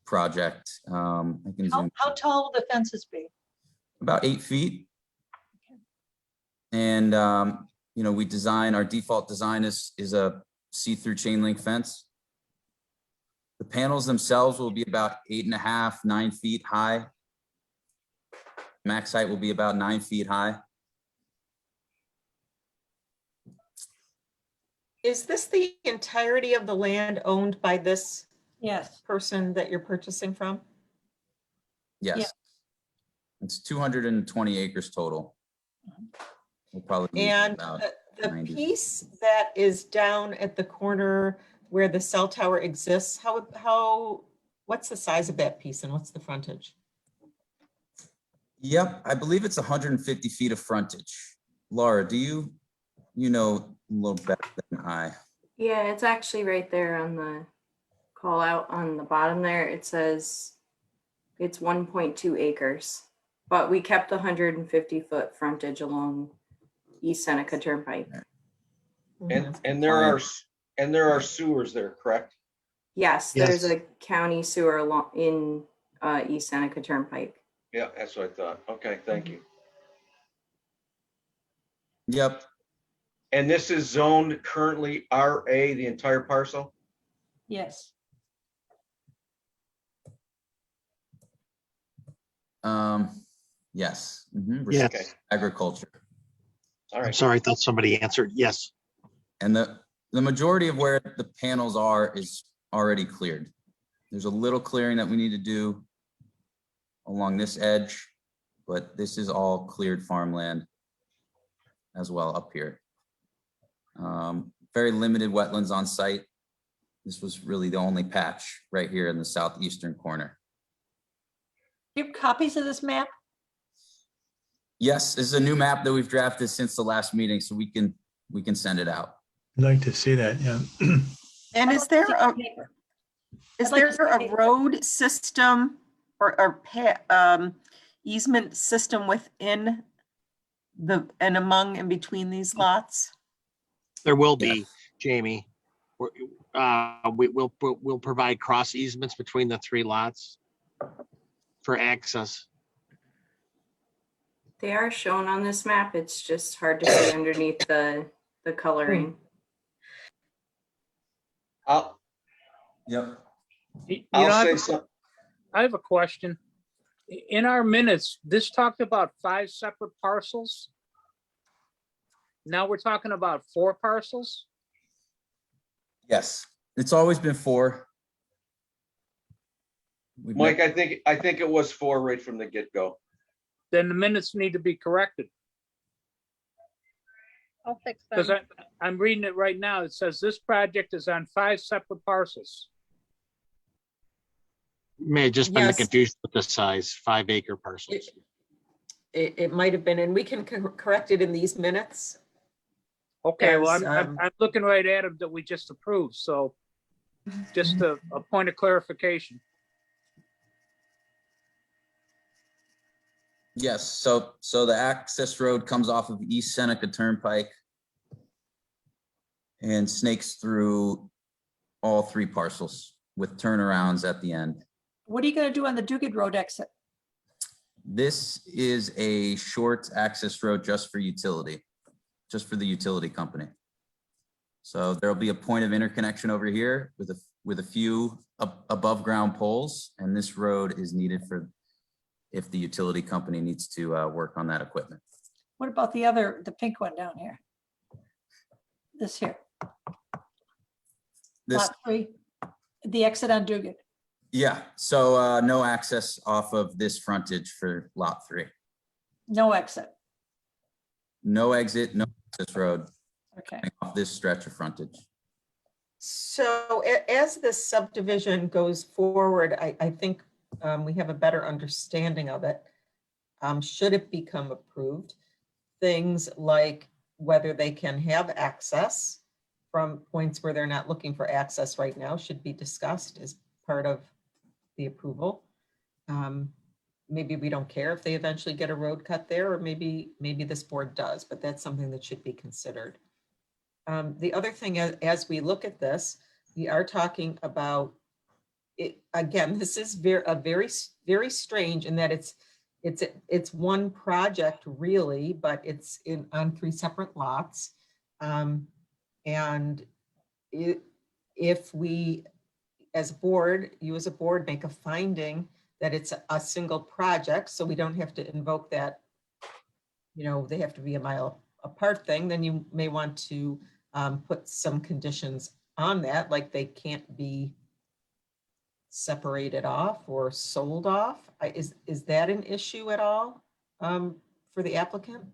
project. I can zoom How tall will the fences be? about 8 feet. And, we design, our default design is a see-through chain link fence. The panels themselves will be about 8.5, 9 feet high. Max height will be about 9 feet high. Is this the entirety of the land owned by this Yes. person that you're purchasing from? Yes. Yeah. It's 220 acres total. We'll probably use And about the 90. piece that is down at the corner where the cell tower exists, what's the size of that piece and what's the frontage? Yep, I believe it's 150 feet of frontage. Laura, do you know a little better than I? Yeah, it's actually right there on the call out on the bottom there. It says it's 1.2 acres, but we kept 150 foot frontage along East Seneca Turnpike. And there are sewers there, correct? Yes, Yes. there's a county sewer along in East Seneca Turnpike. Yeah, that's what I thought. Okay, thank you. Yep, And this is zoned currently RA, the entire parcel? Yes. yes. Yes. Okay, Agriculture. all I'm right. sorry, I thought somebody answered. Yes. And the majority of where the panels are is already cleared. There's a little clearing that we need to do along this edge, but this is all cleared farmland as well up here. Very limited wetlands on site. This was really the only patch right here in the southeastern corner. Do you have copies of this map? Yes, this is a new map that we've drafted since the last meeting, so we can send it out. I'd like to see that, yeah. And is there a I'd like to see a paper. road system or easement system within and among and between these lots? There will be, Jamie. We'll provide cross easements between the 3 lots for access. They are shown on this map. It's just hard to see underneath the coloring. Yep. I'll say something. I have a question. In our minutes, this talked about 5 separate parcels. Now we're talking about 4 parcels? Yes, it's always been 4. Mike, I think it was 4 right from the get-go. Then the minutes need to be corrected. I'll fix Because them. I'm reading it right now. It says this project is on 5 separate parcels. May have just been the Yes. confusion with the size, 5-acre parcels. It might have been, and we can correct it in these minutes. Okay, well, As, I'm looking right at them that we just approved, so just a point of clarification. Yes, so the access road comes off of East Seneca Turnpike and snakes through all 3 parcels with turnarounds at the end. What are you gonna do on the Duguid Road exit? This is a short access road just for utility, just for the utility company. So there'll be a point of interconnection over here with a few above ground poles, and this road is needed for if the utility company needs to work on that equipment. What about the pink one down here? This here, This, lot 3, the exit on Duguid. yeah, so no access off of this frontage for lot 3. No exit. No exit, no access road Okay. off this stretch of frontage. So as this subdivision goes forward, I think we have a better understanding of it. Should it become approved, things like whether they can have access from points where they're not looking for access right now should be discussed as part of the approval. Maybe we don't care if they eventually get a road cut there, or maybe this board does, but that's something that should be considered. The other thing, as we look at this, we are talking about it, again, this is very strange in that it's one project really, but it's on 3 separate lots. And if we, as a board, you as a board make a finding that it's a single project, so we don't have to invoke that, they have to be a mile apart thing, then you may want to put some conditions on that, like they can't be separated off or sold off. Is that an issue at all for the applicant?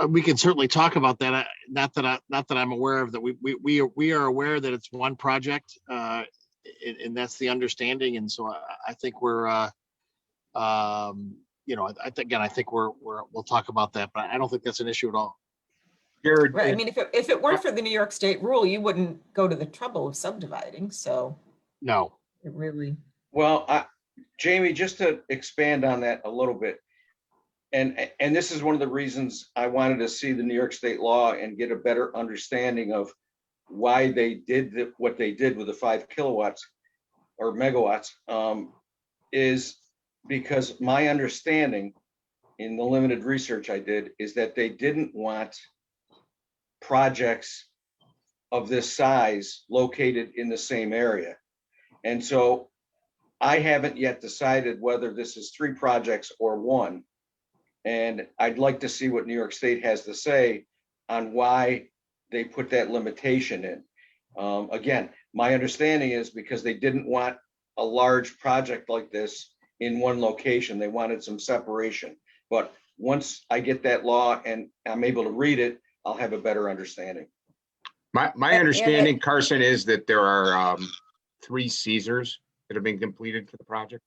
We can certainly talk about that. Not that I'm aware of that. We are aware that it's one project, and that's the understanding. And so I think we're, I think we'll talk about that, but I don't think that's an issue at all. Right. I mean, if it weren't for the New York State rule, you wouldn't go to the trouble of subdividing. So no, it really. Well, Jamie, just to expand on that a little bit, and this is one of the reasons I wanted to see the New York State law and get a better understanding of why they did what they did with the 5 kilowatts or megawatts, is because my understanding in the limited research I did is that they didn't want projects of this size located in the same area. And so I haven't yet decided whether this is 3 projects or 1. And I'd like to see what New York State has to say on why they put that limitation in. Again, my understanding is because they didn't want a large project like this in one location. They wanted some separation. But once I get that law and I'm able to read it, I'll have a better understanding. My understanding, Carson, is that there are 3 Caesars that have been completed for the project,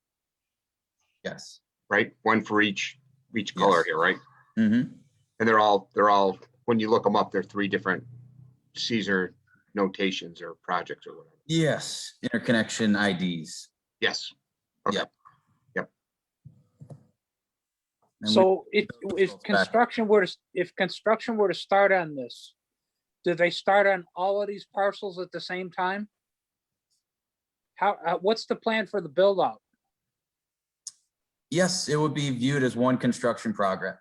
Yes. right? One for each color here, right? Mm-hmm. And they're all, when you look them up, they're 3 different Caesar notations or projects or whatever. Yes, interconnection IDs. Yes. Okay. Yep. And So if back. construction were to start on this, do they start on all of these parcels at the same time? What's the plan for the build out? Yes, it would be viewed as one construction project.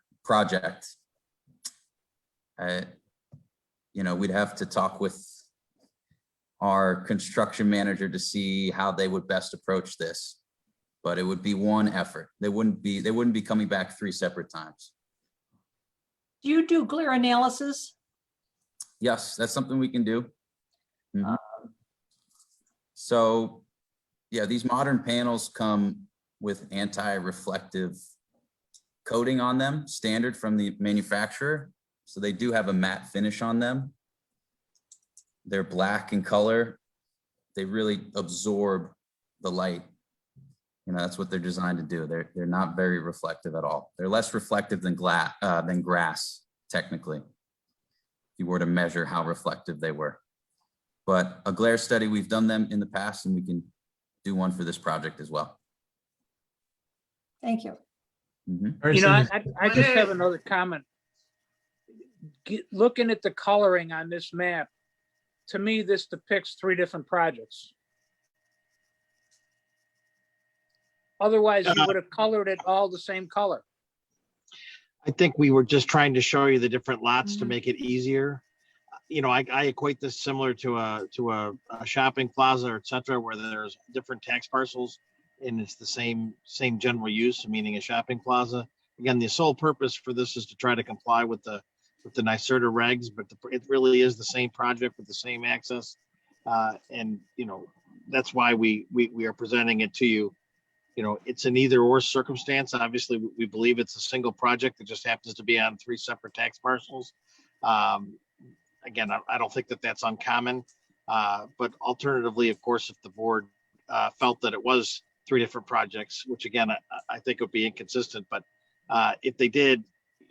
We'd have to talk with our construction manager to see how they would best approach this, but it would be one effort. They wouldn't be coming back 3 separate times. Do you do glare analysis? Yes, that's something we can do. Mhm. So, yeah, these modern panels come with anti-reflective coating on them, standard from the manufacturer. So they do have a matte finish on them. They're black in color. they really absorb the light. You know, that's what they're designed to do. They're not very reflective at all. They're less reflective than grass, technically, if you were to measure how reflective they were. But a glare study, we've done them in the past, and we can do one for this project as well. Thank you. You know, I just have another comment. Looking at the coloring on this map, to me, this depicts 3 different projects. Otherwise, you would have colored it all the same color. I think we were just trying to show you the different lots to make it easier. You know, I equate this similar to a shopping plaza or et cetera, where there's different tax parcels and it's the same general use, meaning a shopping plaza. Again, the sole purpose for this is to try to comply with the NYSERDA regs, but it really is the same project with the same access. And, you know, that's why we are presenting it to you. You know, it's an either or circumstance. Obviously, we believe it's a single project that just happens to be on 3 separate tax parcels. Again, I don't think that that's uncommon, but alternatively, of course, if the board felt that it was 3 different projects, which again, I think would be inconsistent, but if they did,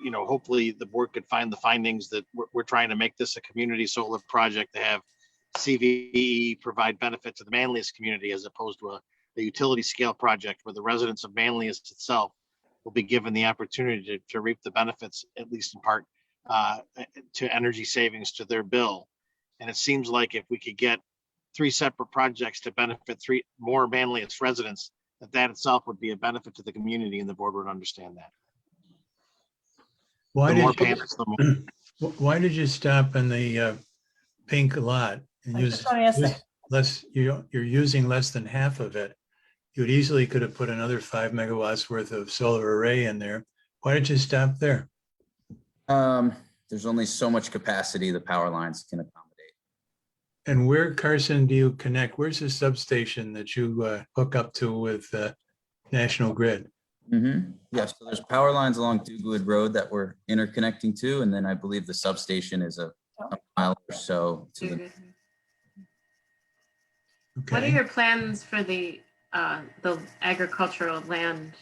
you know, hopefully the board could find the findings that we're trying to make this a community solar project to have CVE provide benefit to the Manlius community as opposed to a utility scale project where the residents of Manlius itself will be given the opportunity to reap the benefits, at least in part, to energy savings to their bill. And it seems like if we could get 3 separate projects to benefit 3 more Manlius residents, that itself would be a benefit to the community, and the board would understand that. Why The more did you, panels, the more. why did you stop in the pink lot and I use just want to ask that. less? You're using less than half of it. You easily could have put another 5 megawatts worth of solar array in there. Why did you stop there? There's only so much capacity the power lines can accommodate. And where, Carson, do you connect? Where's the substation that you hook up to with National Grid? Yeah, so there's power lines along Dugwood Road that we're interconnecting to, and then I believe the substation is a mile or so to the. What are your plans for the agricultural land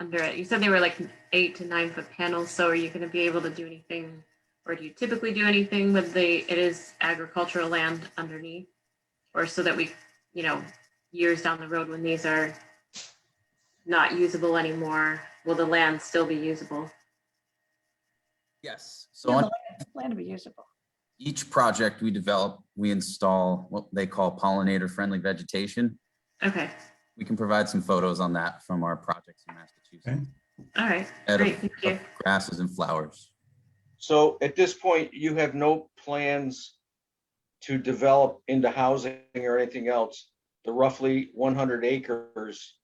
under it? You said they were like 8 to 9 foot panels. So are you going to be able to do anything, or do you typically do anything with it is agricultural land underneath, or so that we, you know, years down the road when these are not usable anymore, will the land still be usable? Yes. So Yeah, on the land to be usable. each project we develop, we install what they call pollinator friendly vegetation. Okay. We can provide some photos on that from our projects in Massachusetts. All right. Of Great. Thank you. grasses and flowers. So at this point, you have no plans to develop into housing or anything else, the roughly 100 acres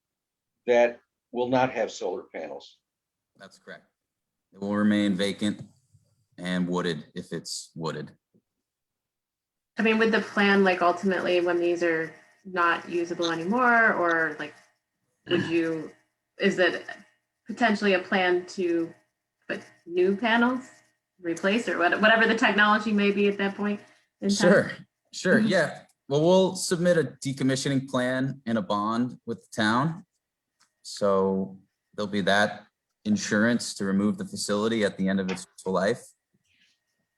that will not have solar panels. That's correct. It will remain vacant and wooded if it's wooded. I mean, with the plan, like ultimately when these are not usable anymore, or like, is that potentially a plan to put new panels, replace, or whatever the technology may be at that point in time? Sure. Yeah. Well, we'll submit a decommissioning plan and a bond with the town. So there'll be that insurance to remove the facility at the end of its useful life.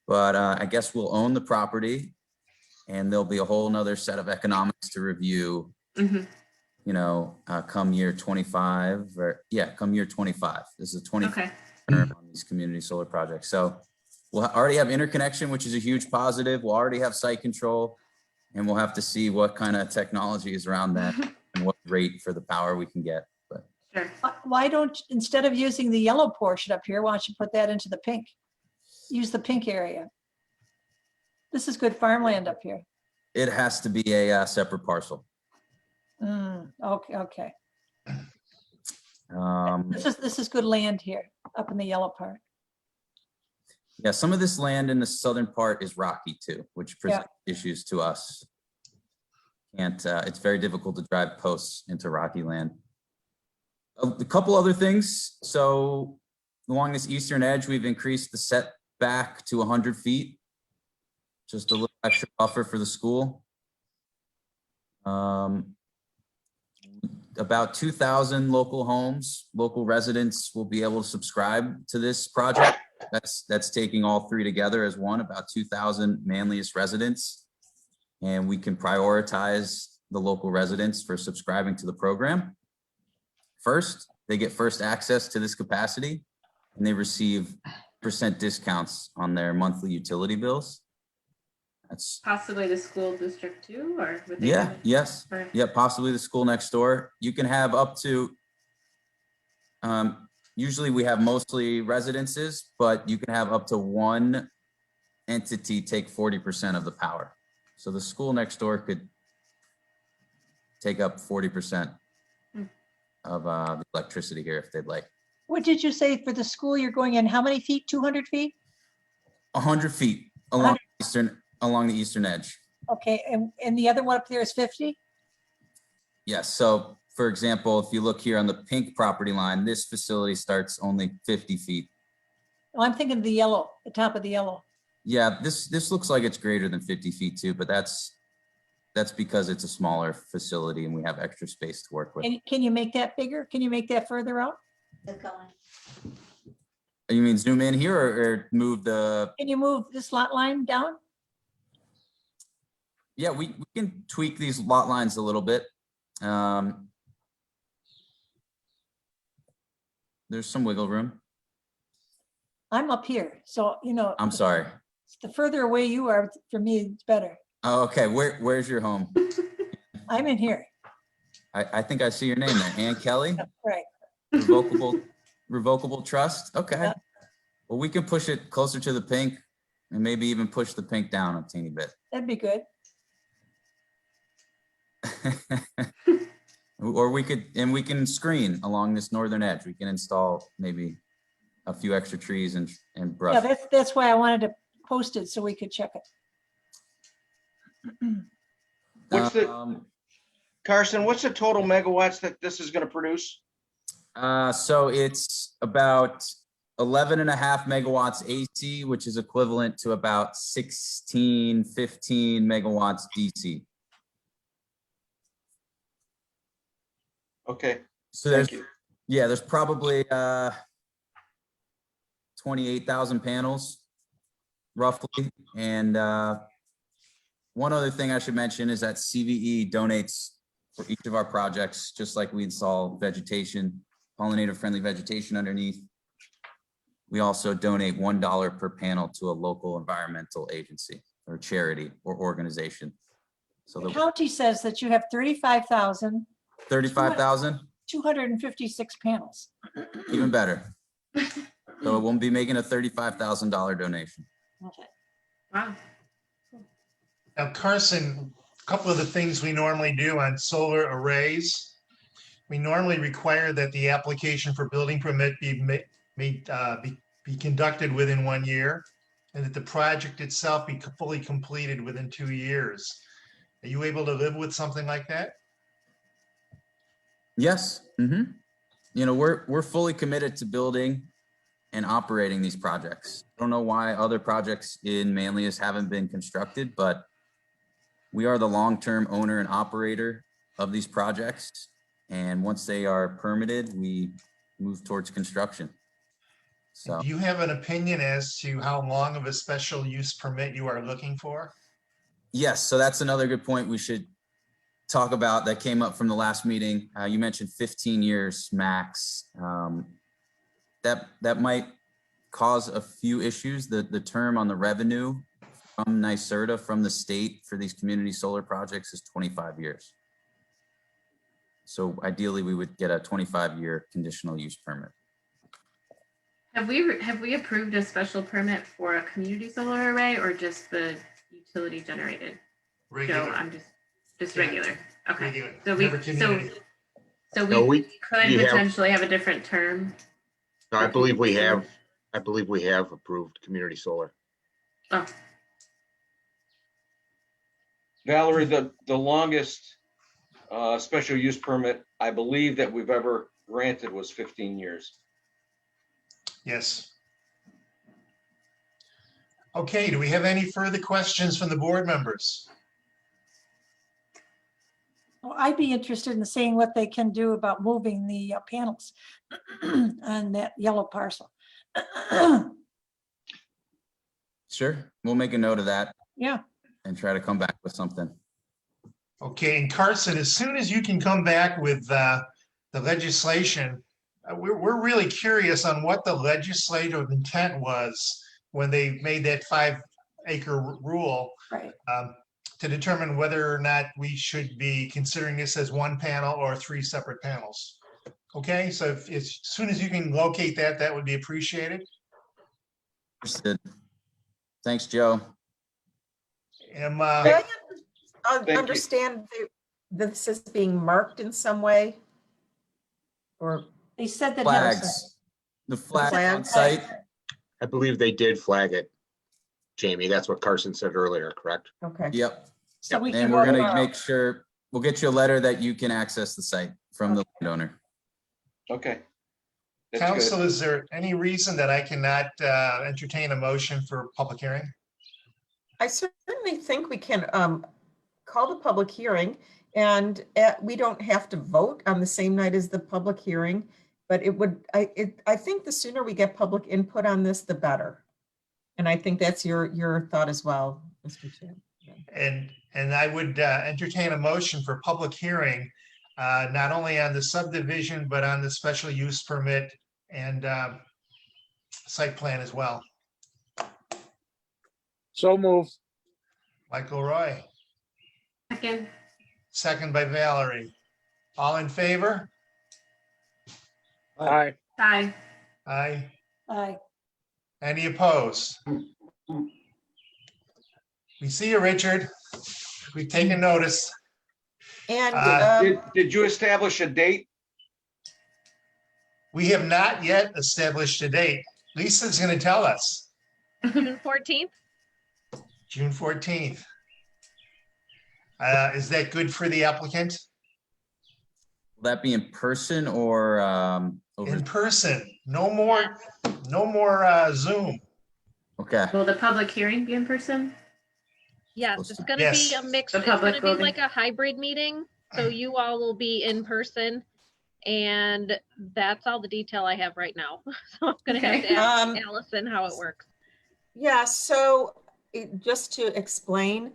But I guess we'll own the property, and there'll be a whole nother set of economics to review, you know, come year 25 come year 25. This is a 20 term on these community solar projects. So we'll already have interconnection, which is a huge positive. We'll already have site control, and we'll have to see what kind of technology is around that and what rate for the power we can get. But sure. Why don't, instead of using the yellow portion up here, why don't you put that into the pink? Use the pink area. This is good farmland up here. it has to be a separate parcel. Okay. Um, This is good land here, up in the yellow part. Yeah, some of this land in the southern part is rocky too, which presents issues to us. It's very difficult to drive posts into rocky land. A couple other things. So along this eastern edge, we've increased the setback to 100 feet. Just a little extra buffer for the school. About 2,000 local homes, local residents will be able to subscribe to this project. That's taking all three together as one, about 2,000 Manlius residents. And we can prioritize the local residents for subscribing to the program. First, they get first access to this capacity and they receive % discounts on their monthly utility bills. That's Possibly the school district too, or would they? yeah, have it yes, for- yeah, possibly the school next door. You can have up to, usually we have mostly residences, but you can have up to one entity take 40% of the power. So the school next door could take up 40% of the electricity here if they'd like. What did you say for the school you're going in? How many feet? 200 feet? 100 feet along the eastern edge. Okay, and the other one up there is 50? Yes. So for example, if you look here on the pink property line, this facility starts only 50 feet. Oh, I'm thinking of the yellow, the top of the yellow. Yeah, this looks like it's greater than 50 feet too, but that's because it's a smaller facility and we have extra space to work with. And can you make that bigger? Can you make that further out? You mean zoom in here or move the? Can you move this lot line down? Yeah, we can tweak these lot lines a little bit. There's some wiggle room. I'm up here, so, you know. I'm sorry. The further away you are, for me, it's better. Oh, okay. Where's your home? I'm in here. I think I see your name there. Ann Kelly? Right. Revocable trust. Okay. Yeah. Well, we can push it closer to the pink and maybe even push the pink down a teeny bit. That'd be good. Or we can screen along this northern edge. We can install maybe a few extra trees and brush. Yeah, that's why I wanted to post it so we could check it. What's the, Carson, what's the total megawatts that this is going to produce? So it's about 11.5 megawatts AC, which is equivalent to about 15 megawatts DC. Okay. So there's probably 28,000 panels roughly. And one other thing I should mention is that CVE donates for each of our projects, just like we install vegetation, pollinator friendly vegetation underneath. We also donate $1 per panel to a local environmental agency or charity or organization. So The county says that you have 35,000. 35,000, 256 panels. even better. So it won't be making a $35,000 donation. Okay. Wow. Now, Carson, a couple of the things we normally do on solar arrays, we normally require that the application for building permit be conducted within 1 year, and that the project itself be fully completed within 2 years. Are you able to live with something like that? Yes. You know, we're fully committed to building and operating these projects. I don't know why other projects in Manlius haven't been constructed, but we are the long-term owner and operator of these projects. And once they are permitted, we move towards construction. So Do you have an opinion as to how long of a special use permit you are looking for? yes, so that's another good point we should talk about that came up from the last meeting. You mentioned 15 years max. That might cause a few issues. The term on the revenue from NYSERDA from the state for these community solar projects is 25 years. So ideally we would get a 25-year conditional use permit. Have we approved a special permit for a community solar array or just the utility generated? Regular. So I'm just Yeah. regular. Okay. Regular. So Never community. we we could have- potentially have a different term. I believe we have approved community solar. Oh, Valerie, the longest special use permit I believe that we've ever granted was 15 years. Yes. Okay, do we have any further questions from the board members? Well, I'd be interested in seeing what they can do about moving the panels on that yellow parcel. Sure, we'll make a note of that Yeah, and try to come back with something. Okay, and Carson, as soon as you can come back with the legislation, we're really curious on what the legislative intent was when they made that 5-acre rule. right. To determine whether or not we should be considering this as one panel or 3 separate panels. Okay, so if, as soon as you can locate that, that would be appreciated. Understood. Thanks, Joe. Am, May I Thank you. understand that this is being marked in some way? Or They said that. Flags. The flag on site. I believe they did flag it, Jamie. That's what Carson said earlier, correct? Okay. Yep. So we And can we're go gonna tomorrow. make sure, we'll get you a letter that you can access the site from the landowner. Okay. That's good. Council, is there any reason that I cannot entertain a motion for public hearing? I certainly think we can call the public hearing, and we don't have to vote on the same night as the public hearing, but it would, I think the sooner we get public input on this, the better. And I think that's your thought as well, Mr. Chair. And I would entertain a motion for public hearing, not only on the subdivision, but on the special use permit and site plan as well. So moved. Michael Roy, Second. second by Valerie. All in favor? Aye. Aye. Aye. Aye. Any opposed? We see you, Richard. We've taken notice. And Did you establish a date? We have not yet established a date. Lisa's going to tell us. June 14th? June 14th. Is that good for the applicant? Will that be in person or over? In person, no more Zoom. Okay, Will the public hearing be in person? Yes, it's gonna Yes. be a mix. The It's gonna public be will be- like a hybrid meeting. So you all will be in person. And that's all the detail I have right now. So I'm gonna have to ask Allison how it works. yeah, so just to explain,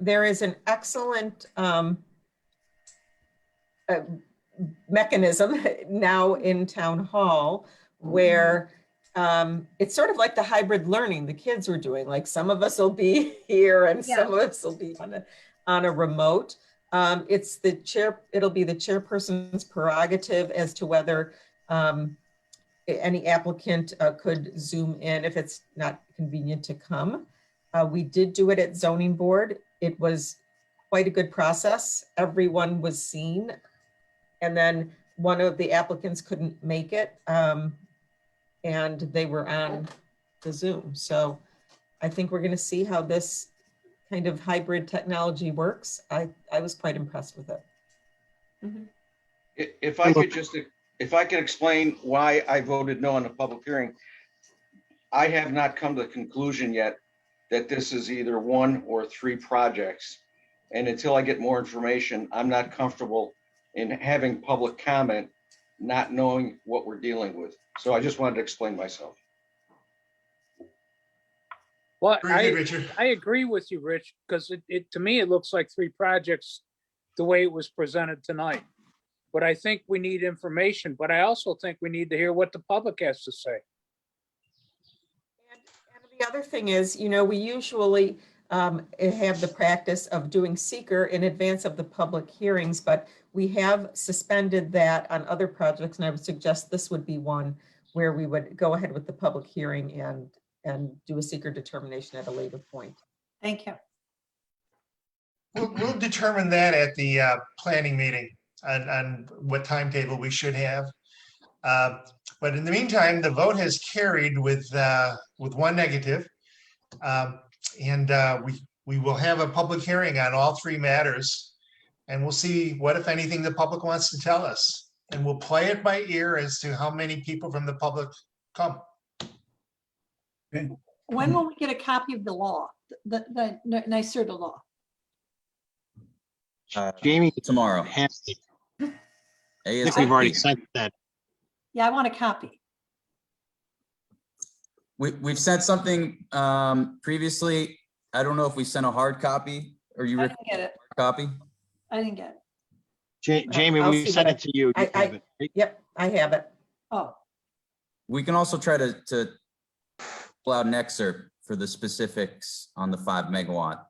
there is an excellent mechanism now in town hall where it's sort of like the hybrid learning the kids were doing. Like some of us will be here and some of us will be on a remote. It's the chair, it'll be the chairperson's prerogative as to whether any applicant could Zoom in if it's not convenient to come. We did do it at zoning board. It was quite a good process. Everyone was seen. And then one of the applicants couldn't make it and they were on the Zoom. So I think we're gonna see how this kind of hybrid technology works. I was quite impressed with it. Mm-hmm. If I could explain why I voted no on the public hearing, I have not come to the conclusion yet that this is either 1 or 3 projects. And until I get more information, I'm not comfortable in having public comment, not knowing what we're dealing with. So I just wanted to explain myself. Well, Very good, Richard. I agree with you, Rich, because to me, it looks like 3 projects the way it was presented tonight. But I think we need information, but I also think we need to hear what the public has to say. And the other thing is, you know, we usually have the practice of doing seeker in advance of the public hearings, but we have suspended that on other projects. And I would suggest this would be one where we would go ahead with the public hearing and do a seeker determination at a later point. Thank you. We'll determine that at the planning meeting on what timetable we should have. But in the meantime, the vote has carried with 1 negative. And we will have a public hearing on all 3 matters. And we'll see what, if anything, the public wants to tell us. And we'll play it by ear as to how many people from the public come. When will we get a copy of the law, the NYSERDA law? Jamie tomorrow. has, I think we've already sent that. Yeah, I want a copy. We've sent something previously. I don't know if we sent a hard copy or you I requested didn't get it. a hard copy. I didn't get it. Jamie, I'll we see sent what it to you. You have it, right? Yep, I have it. Oh, We can also try to pull out an excerpt for the specifics on the 5 megawatt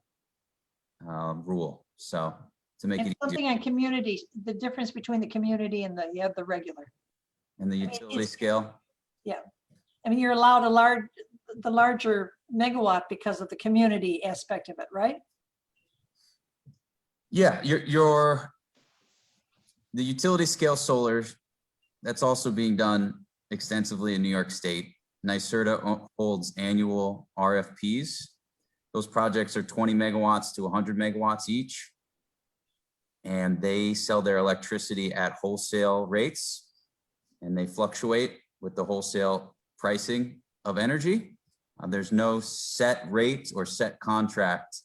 rule. So to make and it something easier on community, the difference between the community and the regular. in the mean, utility it's- scale. Yeah. I mean, you're allowed the larger megawatt because of the community aspect of it, right? Yeah, the utility scale solar, that's also being done extensively in New York State. NYSERDA holds annual RFPs. Those projects are 20 megawatts to 100 megawatts each. And they sell their electricity at wholesale rates, and they fluctuate with the wholesale pricing of energy. There's no set rate or set contract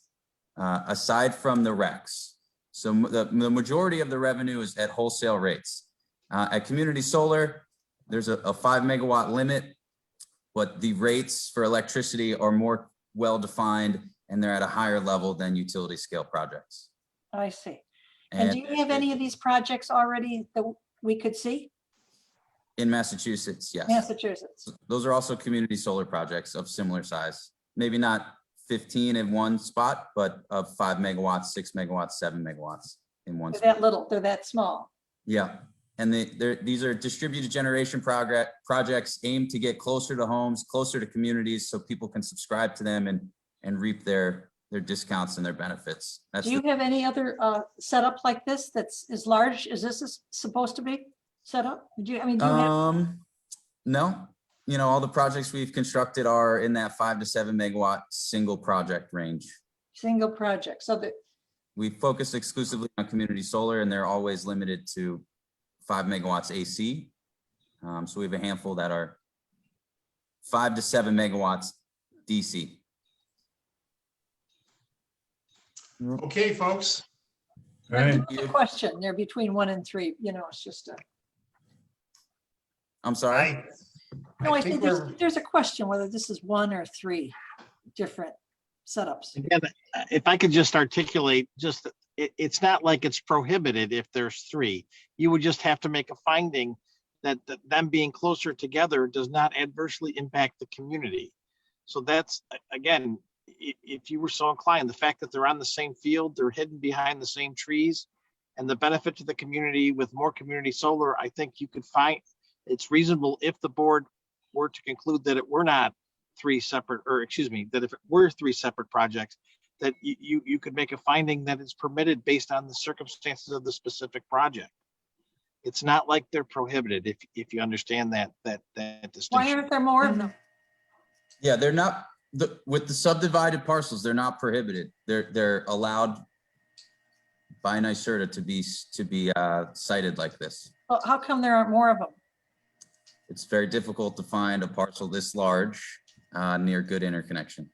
aside from the RECs. So the majority of the revenue is at wholesale rates. At community solar, there's a 5 megawatt limit, but the rates for electricity are more well-defined and they're at a higher level than utility scale projects. I see. And do you have any of these projects already that we could see? In Massachusetts, yes. Massachusetts. Those are also community solar projects of similar size. Maybe not 15 in one spot, but of 5 megawatts, 6 megawatts, 7 megawatts in one They're spot. that little, they're that small. Yeah. And these are distributed generation projects aimed to get closer to homes, closer to communities, so people can subscribe to them and reap their discounts and their benefits. Do you have any other setup like this that's as large as this is supposed to be set up? Do you have? No, all the projects we've constructed are in that 5 to 7 megawatt single project range. Single project, so that, We focus exclusively on community solar, and they're always limited to 5 megawatts AC. So we have a handful that are 5 to 7 megawatts DC. Okay, folks. All right. a question, they're between 1 and 3, it's just a. I'm sorry. No, I think think there's a question whether this is 1 or 3 different setups. Again, if I could just articulate, it's not like it's prohibited if there's 3. You would just have to make a finding that them being closer together does not adversely impact the community. So that's, again, if you were so inclined, the fact that they're on the same field, they're hidden behind the same trees, and the benefit to the community with more community solar, I think you could find it's reasonable if the board were to conclude that it were not 3 separate, or excuse me, that if it were 3 separate projects, that you could make a finding that it's permitted based on the circumstances of the specific project. It's not like they're prohibited, if you understand that distinction. Why aren't there more of them? Yeah, they're not, with the subdivided parcels, they're not prohibited. They're allowed by NYSERDA to be cited like this. Well, how come there aren't more of them? It's very difficult to find a parcel this large near good interconnection.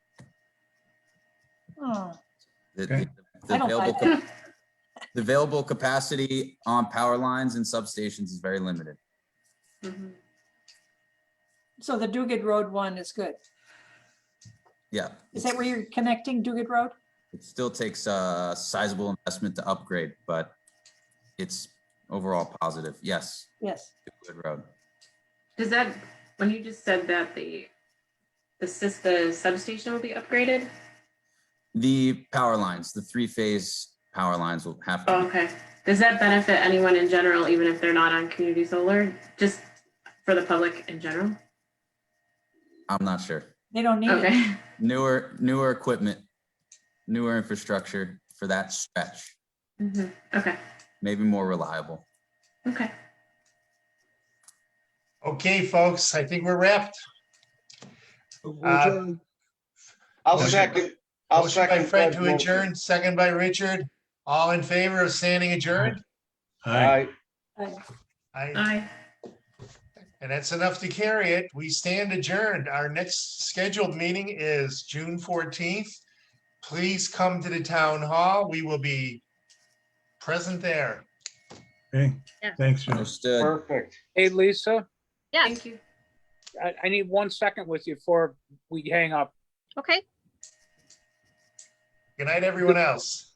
Oh, The I don't buy that. the available capacity on power lines and substations is very limited. So the Duguid Road one is good. Yeah. Is that where you're connecting Duguid Road? It still takes a sizable investment to upgrade, but it's overall positive. Yes. Yes. Good road. Does that, when you just said that the substation will be upgraded? The power lines, the 3-phase power lines will have to. Oh, okay. Does that benefit anyone in general, even if they're not on community solar, just for the public in general? I'm not sure. They don't need it. Newer equipment, newer infrastructure for that stretch. Okay. Maybe more reliable. Okay. Okay, folks, I think we're wrapped. I'll second. Motion by Fred to adjourn, second by Richard. All in favor of standing adjourned? Aye. Aye. And that's enough to carry it. We stand adjourned. Our next scheduled meeting is June 14th. Please come to the town hall. We will be present there. Okay, Yes. thanks, John. Understood. Perfect. Hey, Lisa, Yes. Thank you. I need 1 second with you before we hang up. Okay. Good night, everyone else.